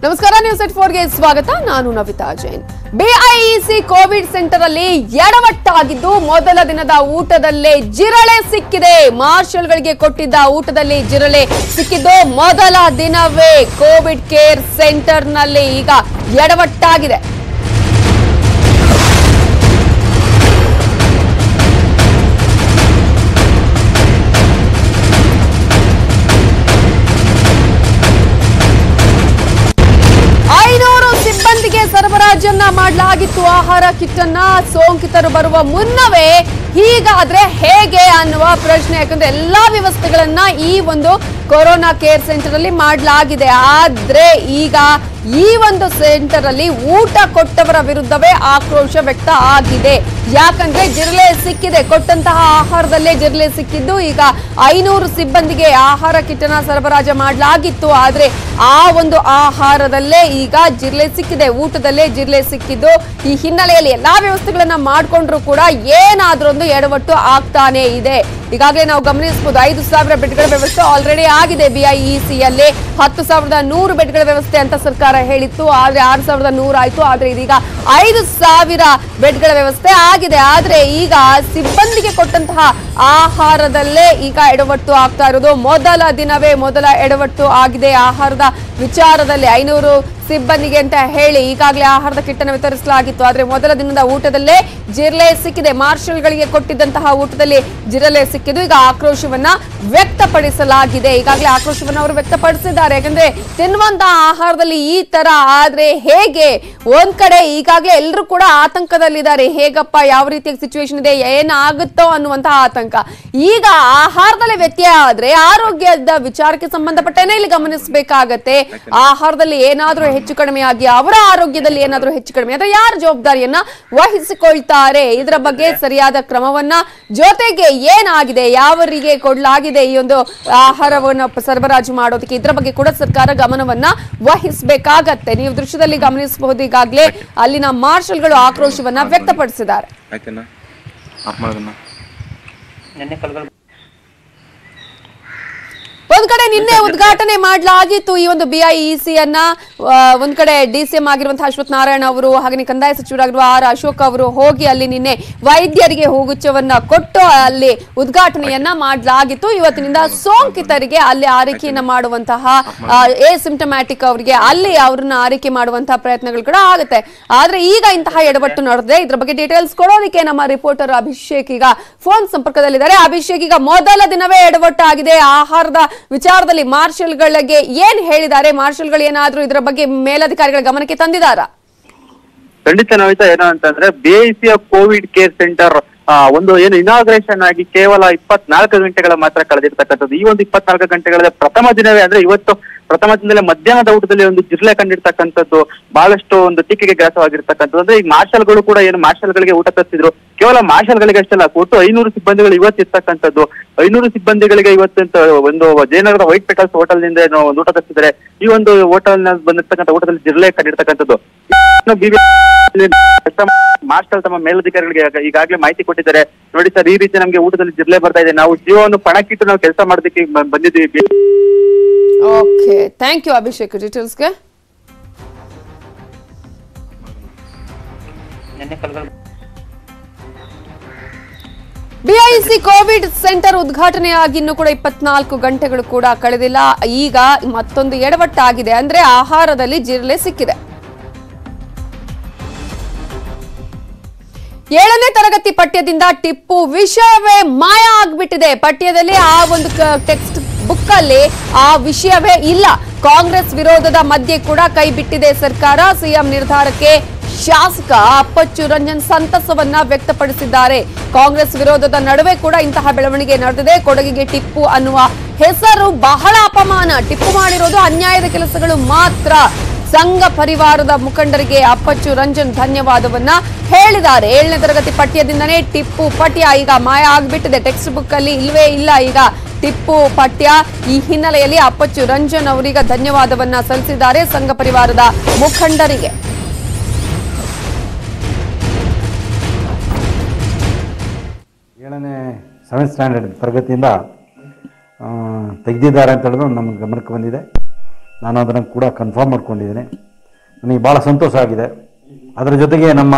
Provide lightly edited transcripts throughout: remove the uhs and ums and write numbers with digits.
ನಮಸ್ಕಾರ ನ್ಯೂಸ್ ಎಟ್ 4 ಗೆ ಸ್ವಾಗತ. ನಾನು Navita Jain. BIEC Covid centre ಅಲ್ಲಿ ಎಡವಟ್ಟಾಗಿದ್ದು ಮೊದಲ ದಿನದ ಊಟದಲ್ಲೇ ಜಿರಳೆ ಸಿಕ್ಕಿದೆ. ಮಾರ್ಷಲ್ಗಳಿಗೆ ಕೊಟ್ಟಿದ್ದ ಊಟದಲ್ಲಿ ಜಿರಳೆ ಸಿಕ್ಕಿದ್ದು ಮೊದಲ ದಿನವೇ ಕೋವಿಡ್ ಕೇರ್ ಸೆಂಟರ್ ನಲ್ಲಿ ಈಗ ಎಡವಟ್ಟಾಗಿದೆ. ಸರಬರಾಜನ್ನ ಮಾಡಲಾಗಿತ್ತು ಆಹಾರ ಕಿಟ್ ಅನ್ನ ಸೋಂಕಿತರು ಬರುವ ಮುನ್ನವೇ. ಹೀಗಾದ್ರೆ ಹೇಗೆ ಅನ್ನುವ ಪ್ರಶ್ನೆ, ಯಾಕಂದ್ರೆ ಎಲ್ಲಾ ವ್ಯವಸ್ಥೆಗಳನ್ನ ಈ ಒಂದು ಕೊರೋನಾ ಕೇರ್ ಸೆಂಟರ್ ಅಲ್ಲಿ ಮಾಡಲಾಗಿದೆ. ಆದ್ರೆ ಈಗ ಈ ಒಂದು ಸೆಂಟರ್ ಅಲ್ಲಿ ಊಟ ಕೊಟ್ಟವರ ವಿರುದ್ಧವೇ ಆಕ್ರೋಶ ವ್ಯಕ್ತ ಆಗಿದೆ. ಯಾಕಂದ್ರೆ ಜಿರಳೆ ಸಿಕ್ಕಿದೆ, ಕೊಟ್ಟಂತಹ ಆಹಾರದಲ್ಲೇ ಜಿರಳೆ ಸಿಕ್ಕಿದ್ದು. ಈಗ 500 ಸಿಬ್ಬಂದಿಗೆ ಆಹಾರ ಕಿಟ್ ಅನ್ನ ಸರಬರಾಜು ಮಾಡಲಾಗಿತ್ತು. ಆದ್ರೆ ಆ ಒಂದು ಆಹಾರದಲ್ಲೇ ಈಗ ಜಿರಳೆ ಸಿಕ್ಕಿದೆ, ಊಟದಲ್ಲೇ ಜಿರಳೆ ಸಿಕ್ಕಿದ್ದು. ಈ ಹಿನ್ನೆಲೆಯಲ್ಲಿ ಎಲ್ಲಾ ವ್ಯವಸ್ಥೆಗಳನ್ನ ಮಾಡ್ಕೊಂಡ್ರು ಕೂಡ ಏನಾದ್ರೂ ಒಂದು ಎಡವಟ್ಟು ಆಗ್ತಾನೆ ಇದೆ. ಈಗಾಗಲೇ ನಾವು ಗಮನಿಸಬಹುದು 5,000 ಬೆಡ್ಗಳ ವ್ಯವಸ್ಥೆ ಆಲ್ರೆಡಿ ಆಗಿದೆ. ಬಿಐಇಸಿ ಯಲ್ಲಿ 10,100 ಬೆಡ್ಗಳ ವ್ಯವಸ್ಥೆ ಅಂತ ಸರ್ಕಾರ ಹೇಳಿತ್ತು. ಆದ್ರೆ 6,100 ಆಯ್ತು. ಆದ್ರೆ ಇದೀಗ 5,000 ಬೆಡ್ಗಳ ವ್ಯವಸ್ಥೆ ಆಗಿದೆ. ಆದ್ರೆ ಈಗ ಸಿಬ್ಬಂದಿಗೆ ಕೊಟ್ಟಂತಹ ಆಹಾರದಲ್ಲೇ ಈಗ ಎಡವಟ್ಟು ಆಗ್ತಾ ಇರೋದು. ಮೊದಲ ದಿನವೇ ಮೊದಲ ಎಡವಟ್ಟು ಆಗಿದೆ ಆಹಾರದ ವಿಚಾರದಲ್ಲಿ. 500 ಸಿಬ್ಬಂದಿಗೆ ಅಂತ ಹೇಳಿ ಈಗಾಗಲೇ ಆಹಾರದ ಕಿಟ್ ಅನ್ನು ವಿತರಿಸಲಾಗಿತ್ತು. ಆದ್ರೆ ಮೊದಲ ದಿನದ ಊಟದಲ್ಲೇ ಜಿರಳೆ ಸಿಕ್ಕಿದೆ. ಮಾರ್ಷಲ್ಗಳಿಗೆ ಕೊಟ್ಟಿದ್ದಂತಹ ಊಟದಲ್ಲಿ ಜಿರಳೆ ಸಿಕ್ಕಿದ್ದು ಈಗ ಆಕ್ರೋಶವನ್ನ ವ್ಯಕ್ತಪಡಿಸಲಾಗಿದೆ. ಈಗಾಗಲೇ ಆಕ್ರೋಶವನ್ನ ಅವರು ವ್ಯಕ್ತಪಡಿಸಿದ್ದಾರೆ. ಯಾಕಂದ್ರೆ ತಿನ್ನುವಂತಹ ಆಹಾರದಲ್ಲಿ ಈ ತರ ಆದ್ರೆ ಹೇಗೆ? ಒಂದ್ ಕಡೆ ಈಗಾಗಲೇ ಎಲ್ಲರೂ ಕೂಡ ಆತಂಕದಲ್ಲಿದ್ದಾರೆ. ಹೇಗಪ್ಪ, ಯಾವ ರೀತಿಯ ಸಿಚುವೇಶನ್ ಇದೆ, ಏನಾಗುತ್ತೋ ಅನ್ನುವಂತಹ ಆತಂಕ. ಈಗ ಆಹಾರದಲ್ಲಿ ವ್ಯತ್ಯಯ ಆದ್ರೆ ಆರೋಗ್ಯದ ವಿಚಾರಕ್ಕೆ ಸಂಬಂಧಪಟ್ಟೇನೆ ಇಲ್ಲಿ ಗಮನಿಸಬೇಕಾಗತ್ತೆ. ಆಹಾರದಲ್ಲಿ ಏನಾದ್ರೂ ಹೆಚ್ಚು ಕಡಿಮೆ ಆಗಿ ಅವರ ಆರೋಗ್ಯದಲ್ಲಿ ಏನಾದ್ರೂ ಹೆಚ್ಚು ಕಡಿಮೆ ಆದ್ರೆ ಯಾರು ಜವಾಬ್ದಾರಿಯನ್ನ ವಹಿಸಿಕೊಳ್ತಾರೆ? ಇದರ ಬಗ್ಗೆ ಸರಿಯಾದ ಕ್ರಮವನ್ನ, ಜೊತೆಗೆ ಏನಾಗಿದೆ, ಯಾವರಿಗೆ ಕೊಡಲಾಗಿದೆ ಈ ಒಂದು ಆಹಾರವನ್ನು ಸರಬರಾಜು ಮಾಡೋದಕ್ಕೆ, ಇದರ ಬಗ್ಗೆ ಕೂಡ ಸರ್ಕಾರ ಗಮನವನ್ನ ವಹಿಸಬೇಕಾಗತ್ತೆ. ನೀವು ದೃಶ್ಯದಲ್ಲಿ ಗಮನಿಸಬಹುದು. ಈಗಾಗಲೇ ಅಲ್ಲಿನ ಮಾರ್ಷಲ್ಗಳು ಆಕ್ರೋಶವನ್ನ ವ್ಯಕ್ತಪಡಿಸಿದ್ದಾರೆ. ಒಂದ್ ಕಡೆ ನಿನ್ನೆ ಉದ್ಘಾಟನೆ ಮಾಡಲಾಗಿತ್ತು ಈ ಒಂದು ಬಿಐಇಸಿ ಅನ್ನ. ಒಂದ್ ಕಡೆ ಡಿಸಿಎಂ ಆಗಿರುವಂತಹ ಅಶ್ವಥ್ ನಾರಾಯಣ ಅವರು, ಹಾಗೆ ಕಂದಾಯ ಸಚಿವರಾಗಿರುವ ಆರ್ ಅಶೋಕ್ ಅವರು ಹೋಗಿ ಅಲ್ಲಿ ನಿನ್ನೆ ವೈದ್ಯರಿಗೆ ಹೂಗುಚ್ಛವನ್ನ ಕೊಟ್ಟು ಅಲ್ಲಿ ಉದ್ಘಾಟನೆಯನ್ನ ಮಾಡಲಾಗಿತ್ತು. ಇವತ್ತಿನಿಂದ ಸೋಂಕಿತರಿಗೆ ಅಲ್ಲಿ ಆರೈಕೆಯನ್ನ ಮಾಡುವಂತಹ ಎಸಿಂಪ್ಟಮ್ಯಾಟಿಕ್ ಅವರಿಗೆ ಅಲ್ಲಿ ಅವ್ರನ್ನ ಆರೈಕೆ ಮಾಡುವಂತಹ ಪ್ರಯತ್ನಗಳು ಕೂಡ ಆಗುತ್ತೆ. ಆದ್ರೆ ಈಗ ಇಂತಹ ಎಡವಟ್ಟು ನಡೆದಿದೆ. ಇದ್ರ ಬಗ್ಗೆ ಡೀಟೇಲ್ಸ್ ಕೊಡೋದಕ್ಕೆ ನಮ್ಮ ರಿಪೋರ್ಟರ್ ಅಭಿಷೇಕ್ ಈಗ ಫೋನ್ ಸಂಪರ್ಕದಲ್ಲಿದ್ದಾರೆ. ಅಭಿಷೇಕ್, ಈಗ ಮೊದಲ ದಿನವೇ ಎಡವಟ್ಟು ಆಗಿದೆ ಆಹಾರದ ವಿಚಾರದಲ್ಲಿ. ಮಾರ್ಷಲ್ಗಳಿಗೆ ಏನ್ ಹೇಳಿದ್ದಾರೆ? ಮಾರ್ಷಲ್ಗಳು ಏನಾದ್ರೂ ಇದರ ಬಗ್ಗೆ ಮೇಲಧಿಕಾರಿಗಳ ಗಮನಕ್ಕೆ ತಂದಿದ್ದಾರಾ? ಖಂಡಿತ ನವಿತಾ, ಏನು ಅಂತಂದ್ರೆ ಬಿಐಸಿಯ ಕೋವಿಡ್ ಕೇರ್ ಸೆಂಟರ್ ಒಂದು ಏನು ಇನಾಗ್ರೇಷನ್ ಆಗಿ ಕೇವಲ 24 ಗಂಟೆಗಳ ಮಾತ್ರ ಕಳೆದಿರ್ತಕ್ಕಂಥದ್ದು. ಈ ಒಂದು 24 ಗಂಟೆಗಳ ಪ್ರಥಮ ದಿನವೇ ಅಂದ್ರೆ ಇವತ್ತು ಪ್ರಥಮ ದಿನದಲ್ಲೇ ಮಧ್ಯಾಹ್ನದ ಊಟದಲ್ಲಿ ಒಂದು ಜಿರಳೆ ಕಂಡಿರ್ತಕ್ಕಂಥದ್ದು ಬಹಳಷ್ಟು ಒಂದು ಟೀಕೆಗೆ ಗ್ರಾಸವಾಗಿರ್ತಕ್ಕಂಥದ್ದು. ಅಂದ್ರೆ ಈ ಮಾರ್ಷಲ್ಗಳು ಕೂಡ ಏನು ಮಾರ್ಷಲ್ಗಳಿಗೆ ಊಟ ತರಿಸಿದ್ರು, ಕೇವಲ ಮಾರ್ಷಲ್ಗಳಿಗೆ ಅಷ್ಟೆಲ್ಲ ಒಟ್ಟು 500 ಸಿಬ್ಬಂದಿಗಳು ಇವತ್ತಿರ್ತಕ್ಕಂಥದ್ದು. 500 ಸಿಬ್ಬಂದಿಗಳಿಗೆ ಇವತ್ತು ಒಂದು ಜಯನಗರದ ವೈಟ್ ಪೆಟಲ್ಸ್ ಹೋಟೆಲ್ ನಿಂದ ಒಂದು ಊಟ ತರಿಸಿದ್ದಾರೆ. ಈ ಒಂದು ಹೋಟೆಲ್ ನ ಬಂದಿರ್ತಕ್ಕಂಥ ಊಟದಲ್ಲಿ ಜಿರಳೆ ಕಂಡಿರ್ತಕ್ಕಂಥದ್ದು. ಮಾರ್ಷಲ್ ತಮ್ಮ ಮೇಲಧಿಕಾರಿಗಳಿಗೆ ಈಗಾಗಲೇ ಮಾಹಿತಿ ಕೊಟ್ಟಿದ್ದಾರೆ. ನೋಡಿ ಸರ್, ಈ ರೀತಿ ನಮ್ಗೆ ಊಟದಲ್ಲಿ ಜಿರಳೆ ಬರ್ತಾ ಇದೆ, ನಾವು ಜೀವವನ್ನು ಪಣಕ್ಕಿಟ್ಟು ನಾವು ಕೆಲಸ ಮಾಡೋದಕ್ಕೆ ಬಂದಿದ್ದೀವಿ. ಓಕೆ, ಥ್ಯಾಂಕ್ ಯು ಅಭಿಷೇಕ್ ಡೀಟೇಲ್ಸ್ಗೆ. ಬಿಐಸಿ ಕೋವಿಡ್ ಸೆಂಟರ್ ಉದ್ಘಾಟನೆಯಾಗಿ ಇನ್ನೂ ಕೂಡ 24 ಗಂಟೆಗಳು ಕೂಡ ಕಳೆದಿಲ್ಲ. ಈಗ ಮತ್ತೊಂದು ಎಡವಟ್ಟಾಗಿದೆ. ಅಂದ್ರೆ ಆಹಾರದಲ್ಲಿ ಜಿರಳೆ ಸಿಕ್ಕಿದೆ. 7ನೇ ತರಗತಿ ಪಠ್ಯದಿಂದ ಟಿಪ್ಪು ವಿಷಯವೇ ಮಾಯ ಆಗ್ಬಿಟ್ಟಿದೆ. ಪಠ್ಯದಲ್ಲಿ ಆ ಒಂದು ಟೆಕ್ಸ್ಟ್ ಬುಕ್ ಅಲ್ಲಿ ಆ ವಿಷಯವೇ ಇಲ್ಲ. ಕಾಂಗ್ರೆಸ್ ವಿರೋಧದ ಮಧ್ಯೆ ಕೂಡ ಕೈ ಬಿಟ್ಟಿದೆ ಸರ್ಕಾರ. ಸಿಎಂ ನಿರ್ಧಾರಕ್ಕೆ ಶಾಸಕ ಅಪ್ಪಚ್ಚು ರಂಜನ್ ಸಂತಸವನ್ನ ವ್ಯಕ್ತಪಡಿಸಿದ್ದಾರೆ. ಕಾಂಗ್ರೆಸ್ ವಿರೋಧದ ನಡುವೆ ಕೂಡ ಇಂತಹ ಬೆಳವಣಿಗೆ ನಡೆದಿದೆ. ಕೊಡಗಿಗೆ ಟಿಪ್ಪು ಅನ್ನುವ ಹೆಸರು ಬಹಳ ಅಪಮಾನ. ಟಿಪ್ಪು ಮಾಡಿರೋದು ಅನ್ಯಾಯದ ಕೆಲಸಗಳು ಮಾತ್ರ. ಸಂಘ ಪರಿವಾರದ ಮುಖಂಡರಿಗೆ ಅಪ್ಪಚ್ಚು ರಂಜನ್ ಧನ್ಯವಾದವನ್ನ ಹೇಳಿದ್ದಾರೆ. 7ನೇ ತರಗತಿ ಪಠ್ಯದಿಂದನೇ ಟಿಪ್ಪು ಪಠ್ಯ ಈಗ ಮಾಯ ಆಗ್ಬಿಟ್ಟಿದೆ. ಟೆಕ್ಸ್ಟ್ ಬುಕ್ ಅಲ್ಲಿ ಇಲ್ವೇ ಇಲ್ಲ ಈಗ ಟಿಪ್ಪು ಪಠ್ಯ. ಈ ಹಿನ್ನೆಲೆಯಲ್ಲಿ ಅಪ್ಪಚ್ಚು ರಂಜನ್ ಅವರಿಗೆ ಧನ್ಯವಾದವನ್ನ ಸಲ್ಲಿಸಿದ್ದಾರೆ ಸಂಘ ಪರಿವಾರದ ಮುಖಂಡರಿಗೆ. 7ನೇ 7th ಸ್ಟ್ಯಾಂಡರ್ಡ್ ತರಗತಿಯಿಂದ ತೆಗೆದಿದ್ದಾರೆ ಅಂತ ಹೇಳೋದು ನಮ್ಮ ಗಮನಕ್ಕೆ ಬಂದಿದೆ. ನಾನು ಅದನ್ನು ಕೂಡ ಕನ್ಫರ್ಮ್ ಮಾಡ್ಕೊಂಡಿದ್ದೀನಿ. ನನಗೆ ಭಾಳ ಸಂತೋಷ ಆಗಿದೆ. ಅದರ ಜೊತೆಗೆ ನಮ್ಮ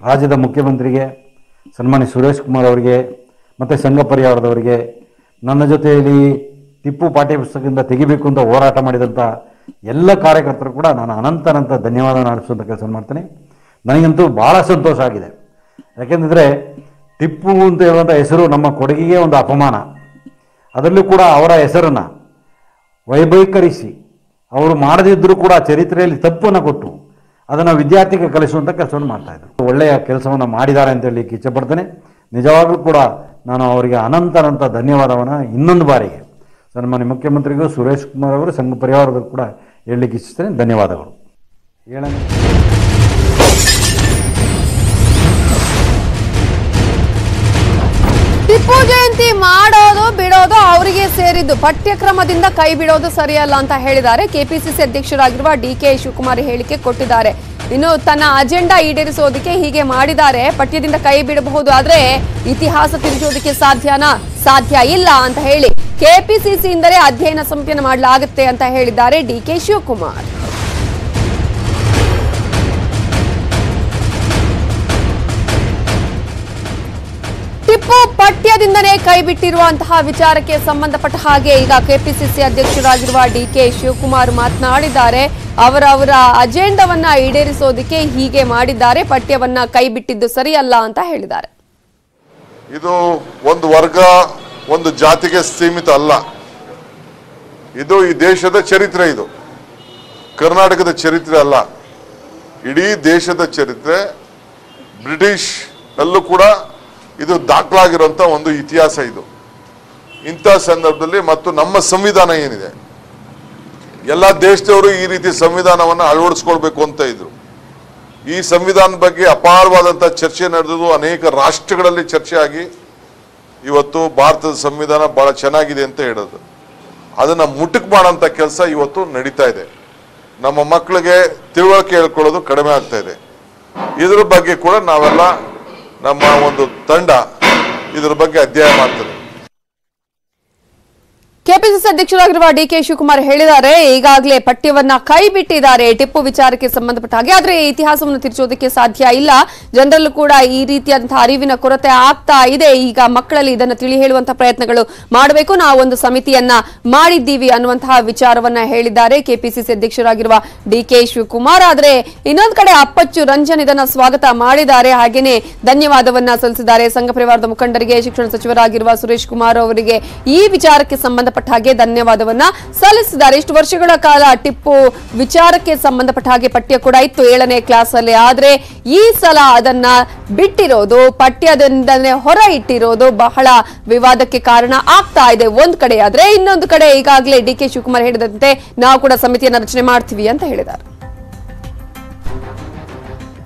ರಾಜ್ಯದ ಮುಖ್ಯಮಂತ್ರಿಗೆ, ಸನ್ಮಾನ್ಯ ಸುರೇಶ್ ಕುಮಾರ್ ಅವರಿಗೆ ಮತ್ತು ಸಂಘ ಪರಿವಾರದವರಿಗೆ, ನನ್ನ ಜೊತೆಯಲ್ಲಿ ಟಿಪ್ಪು ಪಾಠ್ಯಪುಸ್ತಕದಿಂದ ತೆಗಿಬೇಕು ಅಂತ ಹೋರಾಟ ಮಾಡಿದಂಥ ಎಲ್ಲ ಕಾರ್ಯಕರ್ತರು ಕೂಡ ನಾನು ಅನಂತ ಧನ್ಯವಾದ ನಡೆಸುವಂಥ ಕೆಲಸ ಮಾಡ್ತೀನಿ. ನನಗಂತೂ ಭಾಳ ಸಂತೋಷ ಆಗಿದೆ. ಯಾಕೆಂದರೆ ಟಿಪ್ಪು ಅಂತ ಹೇಳುವಂಥ ಹೆಸರು ನಮ್ಮ ಕೊಡಗಿಗೆ ಒಂದು ಅಪಮಾನ. ಅದರಲ್ಲೂ ಕೂಡ ಅವರ ಹೆಸರನ್ನು ವೈಭವೀಕರಿಸಿ ಅವರು ಮಾಡದಿದ್ದರೂ ಕೂಡ ಚರಿತ್ರೆಯಲ್ಲಿ ತಪ್ಪನ್ನು ಕೊಟ್ಟು ಅದನ್ನು ವಿದ್ಯಾರ್ಥಿಗೆ ಕಲಿಸುವಂಥ ಕೆಲಸವನ್ನು ಮಾಡ್ತಾಯಿದ್ರು. ಒಳ್ಳೆಯ ಕೆಲಸವನ್ನು ಮಾಡಿದ್ದಾರೆ ಅಂತ ಹೇಳಲಿಕ್ಕೆ ಇಚ್ಛೆಪಡ್ತೇನೆ. ನಿಜವಾಗ್ಲೂ ಕೂಡ ನಾನು ಅವರಿಗೆ ಅನಂತ ಧನ್ಯವಾದವನ್ನು ಇನ್ನೊಂದು ಬಾರಿಗೆ ಸನ್ಮಾನ್ಯ ಮುಖ್ಯಮಂತ್ರಿಗೂ, ಸುರೇಶ್ ಕುಮಾರ್ ಅವರು, ಸಂಘ ಪರಿವಾರದವರು ಕೂಡ ಹೇಳಲಿಕ್ಕೆ ಇಚ್ಛಿಸ್ತೇನೆ. ಧನ್ಯವಾದಗಳು. ಟಿಪ್ಪು ಜಯಂತಿ ಮಾಡೋದು ಬಿಡೋದು ಅವರಿಗೆ ಸೇರಿದ್ದು, ಪಠ್ಯಕ್ರಮದಿಂದ ಕೈ ಬಿಡೋದು ಸರಿಯಲ್ಲ ಅಂತ ಹೇಳಿದ್ದಾರೆ. ಕೆಪಿಸಿಸಿ ಅಧ್ಯಕ್ಷರಾಗಿರುವ ಡಿಕೆ ಶಿವಕುಮಾರ್ ಹೇಳಿಕೆ ಕೊಟ್ಟಿದ್ದಾರೆ. ಇನ್ನು ತನ್ನ ಅಜೆಂಡಾ ಈಡೇರಿಸೋದಕ್ಕೆ ಹೀಗೆ ಮಾಡಿದ್ದಾರೆ, ಪಠ್ಯದಿಂದ ಕೈ ಬಿಡಬಹುದು, ಆದ್ರೆ ಇತಿಹಾಸ ತಿರುಚೋದಕ್ಕೆ ಸಾಧ್ಯ ಇಲ್ಲ ಅಂತ ಹೇಳಿ ಕೆಪಿಸಿಸಿಯಿಂದಲೇ ಅಧ್ಯಯನ ಸಮಿತಿಯನ್ನು ಮಾಡಲಾಗುತ್ತೆ ಅಂತ ಹೇಳಿದ್ದಾರೆ ಡಿಕೆ ಶಿವಕುಮಾರ್. ಟಿಪ್ಪು ಪಠ್ಯದಿಂದನೇ ಕೈ ಬಿಟ್ಟಿರುವಂತಹ ವಿಚಾರಕ್ಕೆ ಸಂಬಂಧಪಟ್ಟ ಹಾಗೆ ಈಗ ಕೆಪಿಸಿಸಿ ಅಧ್ಯಕ್ಷರಾಗಿರುವ ಡಿಕೆ ಶಿವಕುಮಾರ್ ಮಾತನಾಡಿದ್ದಾರೆ. ಅವರವರ ಅಜೆಂಡಾವನ್ನ ಈಡೇರಿಸೋದಕ್ಕೆ ಹೀಗೆ ಮಾಡಿದ್ದಾರೆ, ಪಠ್ಯವನ್ನ ಕೈ ಬಿಟ್ಟಿದ್ದು ಸರಿಯಲ್ಲ ಅಂತ ಹೇಳಿದ್ದಾರೆ. ಇದು ಒಂದು ವರ್ಗ, ಒಂದು ಜಾತಿಗೆ ಸೀಮಿತ ಅಲ್ಲ. ಇದು ಈ ದೇಶದ ಚರಿತ್ರೆ, ಇದು ಕರ್ನಾಟಕದ ಚರಿತ್ರೆ ಅಲ್ಲ, ಇಡೀ ದೇಶದ ಚರಿತ್ರೆ. ಬ್ರಿಟಿಷ್ ಅಲ್ಲೂ ಕೂಡ ಇದು ದಾಖಲಾಗಿರುವಂತ ಒಂದು ಇತಿಹಾಸ. ಇದು ಇಂಥ ಸಂದರ್ಭದಲ್ಲಿ ಮತ್ತು ನಮ್ಮ ಸಂವಿಧಾನ ಏನಿದೆ, ಎಲ್ಲ ದೇಶದವರು ಈ ರೀತಿ ಸಂವಿಧಾನವನ್ನು ಅಳವಡಿಸ್ಕೊಳ್ಬೇಕು ಅಂತ ಇದ್ರು. ಈ ಸಂವಿಧಾನದ ಬಗ್ಗೆ ಅಪಾರವಾದಂಥ ಚರ್ಚೆ ನಡೆದು ಅನೇಕ ರಾಷ್ಟ್ರಗಳಲ್ಲಿ ಚರ್ಚೆ ಆಗಿ ಇವತ್ತು ಭಾರತದ ಸಂವಿಧಾನ ಬಹಳ ಚೆನ್ನಾಗಿದೆ ಅಂತ ಹೇಳೋದು, ಅದನ್ನ ಮುಟುಕು ಮಾಡೋಂಥ ಕೆಲಸ ಇವತ್ತು ನಡೀತಾ ಇದೆ. ನಮ್ಮ ಮಕ್ಕಳಿಗೆ ತಿಳುವಳಿಕೆ ಹೇಳ್ಕೊಳ್ಳೋದು ಕಡಿಮೆ ಆಗ್ತಾ ಇದೆ. ಇದ್ರ ಬಗ್ಗೆ ಕೂಡ ನಾವೆಲ್ಲ ನಮ್ಮ ಒಂದು ತಂಡ ಇದರ ಬಗ್ಗೆ ಅಧ್ಯಯನ ಮಾಡ್ತದೆ. ಕೆಪಿಸಿಸಿ ಅಧ್ಯಕ್ಷರಾಗಿರುವ ಡಿಕೆ ಶಿವಕುಮಾರ್ ಹೇಳಿದ್ದಾರೆ, ಈಗಾಗಲೇ ಪಠ್ಯವನ್ನ ಕೈ ಬಿಟ್ಟಿದ್ದಾರೆ ಟಿಪ್ಪು ವಿಚಾರಕ್ಕೆ ಸಂಬಂಧಪಟ್ಟ ಹಾಗೆ. ಆದ್ರೆ ಇತಿಹಾಸವನ್ನು ತಿರುಚೋದಕ್ಕೆ ಸಾಧ್ಯ ಇಲ್ಲ, ಜನರಲ್ಲೂ ಕೂಡ ಈ ರೀತಿಯಾದಂತಹ ಅರಿವಿನ ಕೊರತೆ ಆಗ್ತಾ ಇದೆ. ಈಗ ಮಕ್ಕಳಲ್ಲಿ ಇದನ್ನು ತಿಳಿ ಹೇಳುವಂತಹ ಪ್ರಯತ್ನಗಳು ಮಾಡಬೇಕು, ನಾವು ಒಂದು ಸಮಿತಿಯನ್ನ ಮಾಡಿದ್ದೀವಿ ಅನ್ನುವಂತಹ ವಿಚಾರವನ್ನ ಹೇಳಿದ್ದಾರೆ ಕೆಪಿಸಿಸಿ ಅಧ್ಯಕ್ಷರಾಗಿರುವ ಡಿಕೆ ಶಿವಕುಮಾರ್. ಆದ್ರೆ ಇನ್ನೊಂದು ಕಡೆ ಅಪ್ಪಚ್ಚು ರಂಜನ್ ಇದನ್ನ ಸ್ವಾಗತ ಮಾಡಿದ್ದಾರೆ, ಹಾಗೇನೆ ಧನ್ಯವಾದವನ್ನ ಸಲ್ಲಿಸಿದ್ದಾರೆ. ಸಂಘ ಪರಿವಾರದ ಮುಖಂಡರಿಗೆ, ಶಿಕ್ಷಣ ಸಚಿವರಾಗಿರುವ ಸುರೇಶ್ ಕುಮಾರ್ ಅವರಿಗೆ ಈ ವಿಚಾರಕ್ಕೆ ಸಂಬಂಧಪಟ್ಟ ಹಾಗೆ ಧನ್ಯವಾದವನ್ನ ಸಲ್ಲಿಸಿದ್ದಾರೆ. ಇಷ್ಟು ವರ್ಷಗಳ ಕಾಲ ಟಿಪ್ಪು ವಿಚಾರಕ್ಕೆ ಸಂಬಂಧಪಟ್ಟ ಹಾಗೆ ಪಠ್ಯ ಕೂಡ ಇತ್ತು 7ನೇ ಕ್ಲಾಸ್ ಅಲ್ಲಿ, ಆದ್ರೆ ಈ ಸಲ ಅದನ್ನ ಬಿಟ್ಟಿರೋದು, ಪಠ್ಯದಿಂದಲೇ ಹೊರ ಇಟ್ಟಿರೋದು ಬಹಳ ವಿವಾದಕ್ಕೆ ಕಾರಣ ಆಗ್ತಾ ಇದೆ ಒಂದ್ ಕಡೆ. ಆದ್ರೆ ಇನ್ನೊಂದು ಕಡೆ ಈಗಾಗಲೇ ಡಿಕೆ ಶಿವಕುಮಾರ್ ಹೇಳಿದಂತೆ ನಾವು ಕೂಡ ಸಮಿತಿಯನ್ನ ರಚನೆ ಮಾಡ್ತೀವಿ ಅಂತ ಹೇಳಿದ್ದಾರೆ.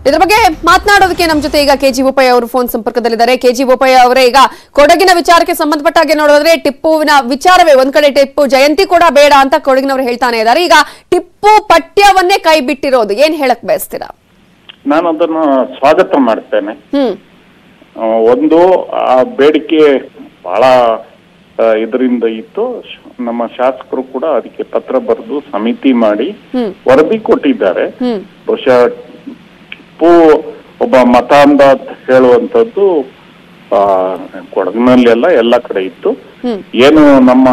ಇದರ ಬಗ್ಗೆ ಮಾತನಾಡೋದಕ್ಕೆ ನಮ್ಮ ಜೊತೆ ಈಗ ಕೆಜಿ ಬೋಪಯ್ಯ ಅವರು ಫೋನ್ ಸಂಪರ್ಕದಲ್ಲಿದ್ದಾರೆ. ಕೆಜಿ ಬೋಪಯ್ಯ ಅವರೇ, ಈಗ ಕೊಡಗಿನ ವಿಚಾರಕ್ಕೆ ಸಂಬಂಧಪಟ್ಟ ಹಾಗೆ ನೋಡಿದ್ರೆ ಟಿಪ್ಪುವಿನ ವಿಚಾರವೇ ಒಂದ್ ಕಡೆ, ಟಿಪ್ಪು ಜಯಂತಿ ಕೂಡ ಬೇಡ ಅಂತ ಕೊಡಗಿನವರು ಹೇಳ್ತಾನೆ ಇದ್ದಾರೆ. ಈಗ ಟಿಪ್ಪು ಪಠ್ಯವನ್ನೇ ಕೈ ಬಿಟ್ಟಿರೋದು, ಏನ್ ಹೇಳಕ್ ಬಯಸ್ತೀರಾ? ನಾನು ಅದನ್ನು ಸ್ವಾಗತ ಮಾಡ್ತೇನೆ. ಒಂದು ಆ ಬೇಡಿಕೆ ಬಹಳ ಇದರಿಂದ ಇತ್ತು. ನಮ್ಮ ಶಾಸಕರು ಕೂಡ ಅದಕ್ಕೆ ಪತ್ರ ಬರೆದು ಸಮಿತಿ ಮಾಡಿ ವರದಿ ಕೊಟ್ಟಿದ್ದಾರೆ. ಬಹುಶಃ ಟಿಪ್ಪು ಒಬ್ಬ ಮತಾಂಧ ಹೇಳುವಂತದ್ದು ಕೊಡಗಿನಲ್ಲಿ ಎಲ್ಲ ಕಡೆ ಇತ್ತು. ಏನು ನಮ್ಮ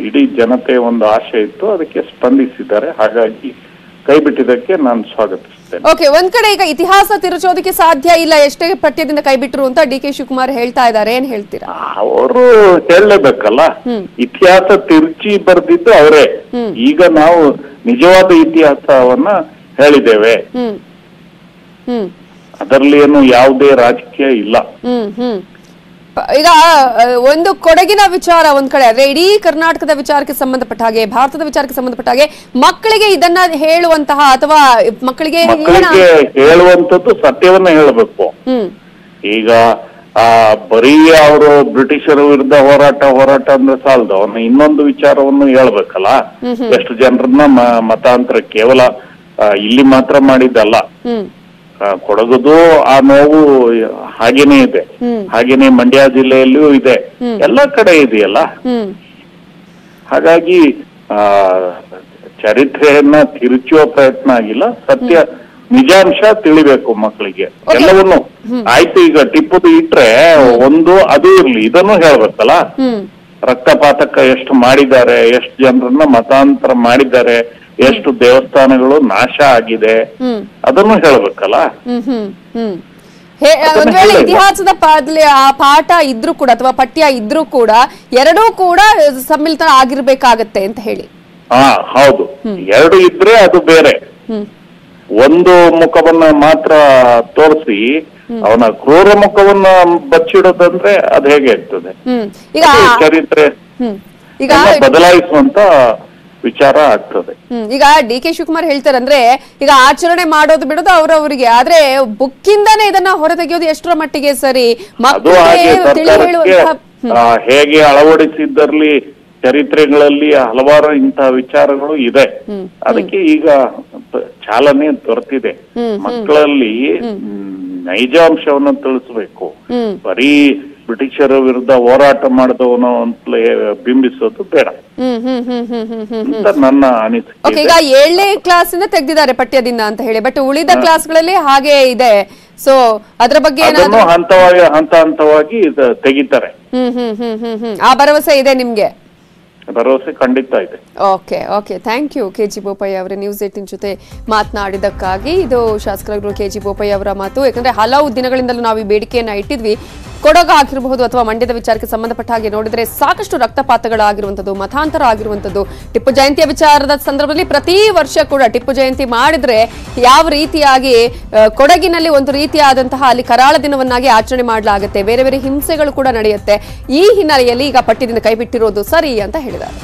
ಇಡೀ ಜನತೆ ಒಂದು ಆಶೆ ಇತ್ತು, ಅದಕ್ಕೆ ಸ್ಪಂದಿಸಿದ್ದಾರೆ. ಹಾಗಾಗಿ ಕೈ ಬಿಟ್ಟಿದ್ದಕ್ಕೆ ನಾನು ಸ್ವಾಗತಿಸ್ತೇನೆ. ಓಕೆ, ಒಂದ್ ಕಡೆ ಈಗ ಇತಿಹಾಸ ತಿರುಚೋದಕ್ಕೆ ಸಾಧ್ಯ ಇಲ್ಲ ಎಷ್ಟೇ ಪಠ್ಯದಿಂದ ಕೈ ಬಿಟ್ರು ಅಂತ ಡಿಕೆ ಶಿವಕುಮಾರ್ ಹೇಳ್ತಾ ಇದ್ದಾರೆ, ಏನ್ ಹೇಳ್ತೀರಾ? ಅವರು ಹೇಳಲೇಬೇಕಲ್ಲ, ಇತಿಹಾಸ ತಿರುಚಿ ಬರ್ದಿದ್ದು ಅವರೇ. ಈಗ ನಾವು ನಿಜವಾದ ಇತಿಹಾಸವನ್ನ ಹೇಳಿದ್ದೇವೆ, ಅದರಲ್ಲಿ ಏನು ಯಾವುದೇ ರಾಜಕೀಯ ಇಲ್ಲ. ಈಗ ಒಂದು ಕೊಡಗಿನ ವಿಚಾರ ಒಂದ್ ಕಡೆ ಆದ್ರೆ, ಇಡೀ ಕರ್ನಾಟಕದ ವಿಚಾರಕ್ಕೆ ಸಂಬಂಧಪಟ್ಟ ಹಾಗೆ, ಭಾರತದ ವಿಚಾರಕ್ಕೆ ಸಂಬಂಧಪಟ್ಟ ಹಾಗೆ ಮಕ್ಕಳಿಗೆ ಇದನ್ನ ಹೇಳುವಂತಹ ಅಥವಾ ಮಕ್ಕಳಿಗೆ ಹೇಳುವಂತದ್ದು ಸತ್ಯವನ್ನ ಹೇಳಬೇಕು. ಈಗ ಬರೀ ಅವರು ಬ್ರಿಟಿಷರ ವಿರುದ್ಧ ಹೋರಾಟ ಅಂದ್ರೆ ಸಾಲದು, ಅವನ್ನ ಇನ್ನೊಂದು ವಿಚಾರವನ್ನು ಹೇಳ್ಬೇಕಲ್ಲ. ಎಷ್ಟು ಜನರನ್ನ ಮತಾಂತರ ಕೇವಲ ಇಲ್ಲಿ ಮಾತ್ರ ಮಾಡಿದ್ದಲ್ಲ, ಕೊಡಗುದು ಆ ನೋವು ಹಾಗೇನೆ ಇದೆ, ಹಾಗೇನೆ ಮಂಡ್ಯ ಜಿಲ್ಲೆಯಲ್ಲಿಯೂ ಇದೆ, ಎಲ್ಲ ಕಡೆ ಇದೆಯಲ್ಲ. ಹಾಗಾಗಿ ಚರಿತ್ರೆಯನ್ನ ತಿರುಚುವ ಪ್ರಯತ್ನ ಆಗಿಲ್ಲ. ಸತ್ಯ ನಿಜಾಂಶ ತಿಳಿಬೇಕು ಮಕ್ಕಳಿಗೆ ಎಲ್ಲವನ್ನು. ಆಯ್ತು, ಈಗ ಟಿಪ್ಪುದು ಇಟ್ರೆ ಒಂದು ಅದು ಇರ್ಲಿ, ಇದನ್ನು ಹೇಳ್ಬೇಕಲ್ಲ. ರಕ್ತಪಾತಕ ಎಷ್ಟು ಮಾಡಿದ್ದಾರೆ, ಎಷ್ಟು ಜನರನ್ನ ಮತಾಂತರ ಮಾಡಿದ್ದಾರೆ, ಎಷ್ಟು ದೇವಸ್ಥಾನಗಳು ನಾಶ ಆಗಿದೆ, ಅದನ್ನು ಹೇಳ್ಬೇಕಲ್ಲ. ಒಂದ್ ವೇಳೆ ಇತಿಹಾಸದ ಆ ಪಾಠ ಇದ್ರೂ ಕೂಡ ಅಥವಾ ಪಠ್ಯ ಇದ್ರೂ ಕೂಡ ಎರಡೂ ಕೂಡ ಸಮ್ಮಿಲಿತ ಆಗಿರ್ಬೇಕಾಗತ್ತೆ ಅಂತ ಹೇಳಿ. ಹೌದು, ಎರಡು ಇದ್ರೆ ಅದು ಬೇರೆ. ಒಂದು ಮುಖವನ್ನ ಮಾತ್ರ ತೋರಿಸಿ ಅವನ ಕ್ರೂರ ಮುಖವನ್ನ ಬಚ್ಚಿಡೋದಂದ್ರೆ ಅದು ಹೇಗೆ ಇರ್ತದೆ? ಚರಿತ್ರೆ ಈಗ ಬದಲಾಯಿಸುವಂತ ವಿಚಾರ ಆಗ್ತದೆ. ಈಗ ಡಿ ಕೆ ಶಿವಕುಮಾರ್ ಹೇಳ್ತಾರೆ ಅಂದ್ರೆ ಈಗ ಆಚರಣೆ ಮಾಡೋದು ಬಿಡೋದು ಅವ್ರವ್ರಿಗೆ, ಆದ್ರೆ ಬುಕ್ಕಿಂದಾನೇ ಇದನ್ನ ಹೊರತೆಗೆಯೋದು ಎಷ್ಟರ ಮಟ್ಟಿಗೆ ಸರಿ? ಹೇಗೆ ಅಳವಡಿಸಿದ್ದರಲ್ಲಿ ಚರಿತ್ರೆಗಳಲ್ಲಿ ಹಲವಾರು ಇಂತಹ ವಿಚಾರಗಳು ಇದೆ. ಅದಕ್ಕೆ ಈಗ ಚಾಲನೆ ದೊರೆತಿದೆ. ಮಕ್ಕಳಲ್ಲಿ ನೈಜಾಂಶವನ್ನು ತಿಳಿಸ್ಬೇಕು. ಬರೀ ಬ್ರಿಟಿಷರ ವಿರುದ್ಧ ಹೋರಾಟ ಮಾಡಿದವನು ಅಂತಲೇ ಬಿಂಬಿಸೋದು ಬೇಡ ಅಂತ ನನ್ನ ಅನಿಸಿಕೆ. ಈಗ 7ನೇ ಕ್ಲಾಸಿಂದ ತೆಗೆದಿದ್ದಾರೆ ಪಠ್ಯದಿಂದ ಅಂತ ಹೇಳಿ, ಬಟ್ ಉಳಿದ ಕ್ಲಾಸ್ಗಳಲ್ಲಿ ಹಾಗೆ ಇದೆ. ಸೊ ಅದ್ರ ಬಗ್ಗೆ ಹಂತ ಹಂತವಾಗಿ ತೆಗಿತಾರೆ. ಆ ಭರವಸೆ ಇದೆ ನಿಮ್ಗೆ? ಭರವಸೆ ಖಂಡಿತ ಇದೆ. Okay okay, thank U KG Bopaiah ಅವರೇ ನ್ಯೂಸ್ 18 ಜೊತೆ ಮಾತನಾಡಿದಕ್ಕಾಗಿ. ಇದು ಶಾಸಕರು ಕೆಜಿ ಬೋಪಯ್ಯ ಅವರ ಮಾತು. ಯಾಕಂದ್ರೆ ಹಲವು ದಿನಗಳಿಂದಲೂ ನಾವು ಈ ಬೇಡಿಕೆಯನ್ನ ಇಟ್ಟಿದ್ವಿ. ಕೊಡಗು ಆಗಿರಬಹುದು ಅಥವಾ ಮಂಡ್ಯದ ವಿಚಾರಕ್ಕೆ ಸಂಬಂಧಪಟ್ಟ ಹಾಗೆ ನೋಡಿದ್ರೆ ಸಾಕಷ್ಟು ರಕ್ತಪಾತಗಳಾಗಿರುವಂಥದ್ದು, ಮತಾಂತರ ಆಗಿರುವಂಥದ್ದು. ಟಿಪ್ಪು ಜಯಂತಿಯ ವಿಚಾರದ ಸಂದರ್ಭದಲ್ಲಿ ಪ್ರತಿ ವರ್ಷ ಕೂಡ ಟಿಪ್ಪು ಜಯಂತಿ ಮಾಡಿದ್ರೆ ಯಾವ ರೀತಿಯಾಗಿ ಕೊಡಗಿನಲ್ಲಿ ಒಂದು ರೀತಿಯಾದಂತಹ ಅಲ್ಲಿ ಕರಾಳ ದಿನವನ್ನಾಗಿ ಆಚರಣೆ ಮಾಡಲಾಗುತ್ತೆ, ಬೇರೆ ಬೇರೆ ಹಿಂಸೆಗಳು ಕೂಡ ನಡೆಯುತ್ತೆ. ಈ ಹಿನ್ನೆಲೆಯಲ್ಲಿ ಈಗ ಪಠ್ಯದಿಂದ ಕೈಬಿಟ್ಟಿರೋದು ಸರಿ ಅಂತ ಹೇಳಿದ್ದಾರೆ.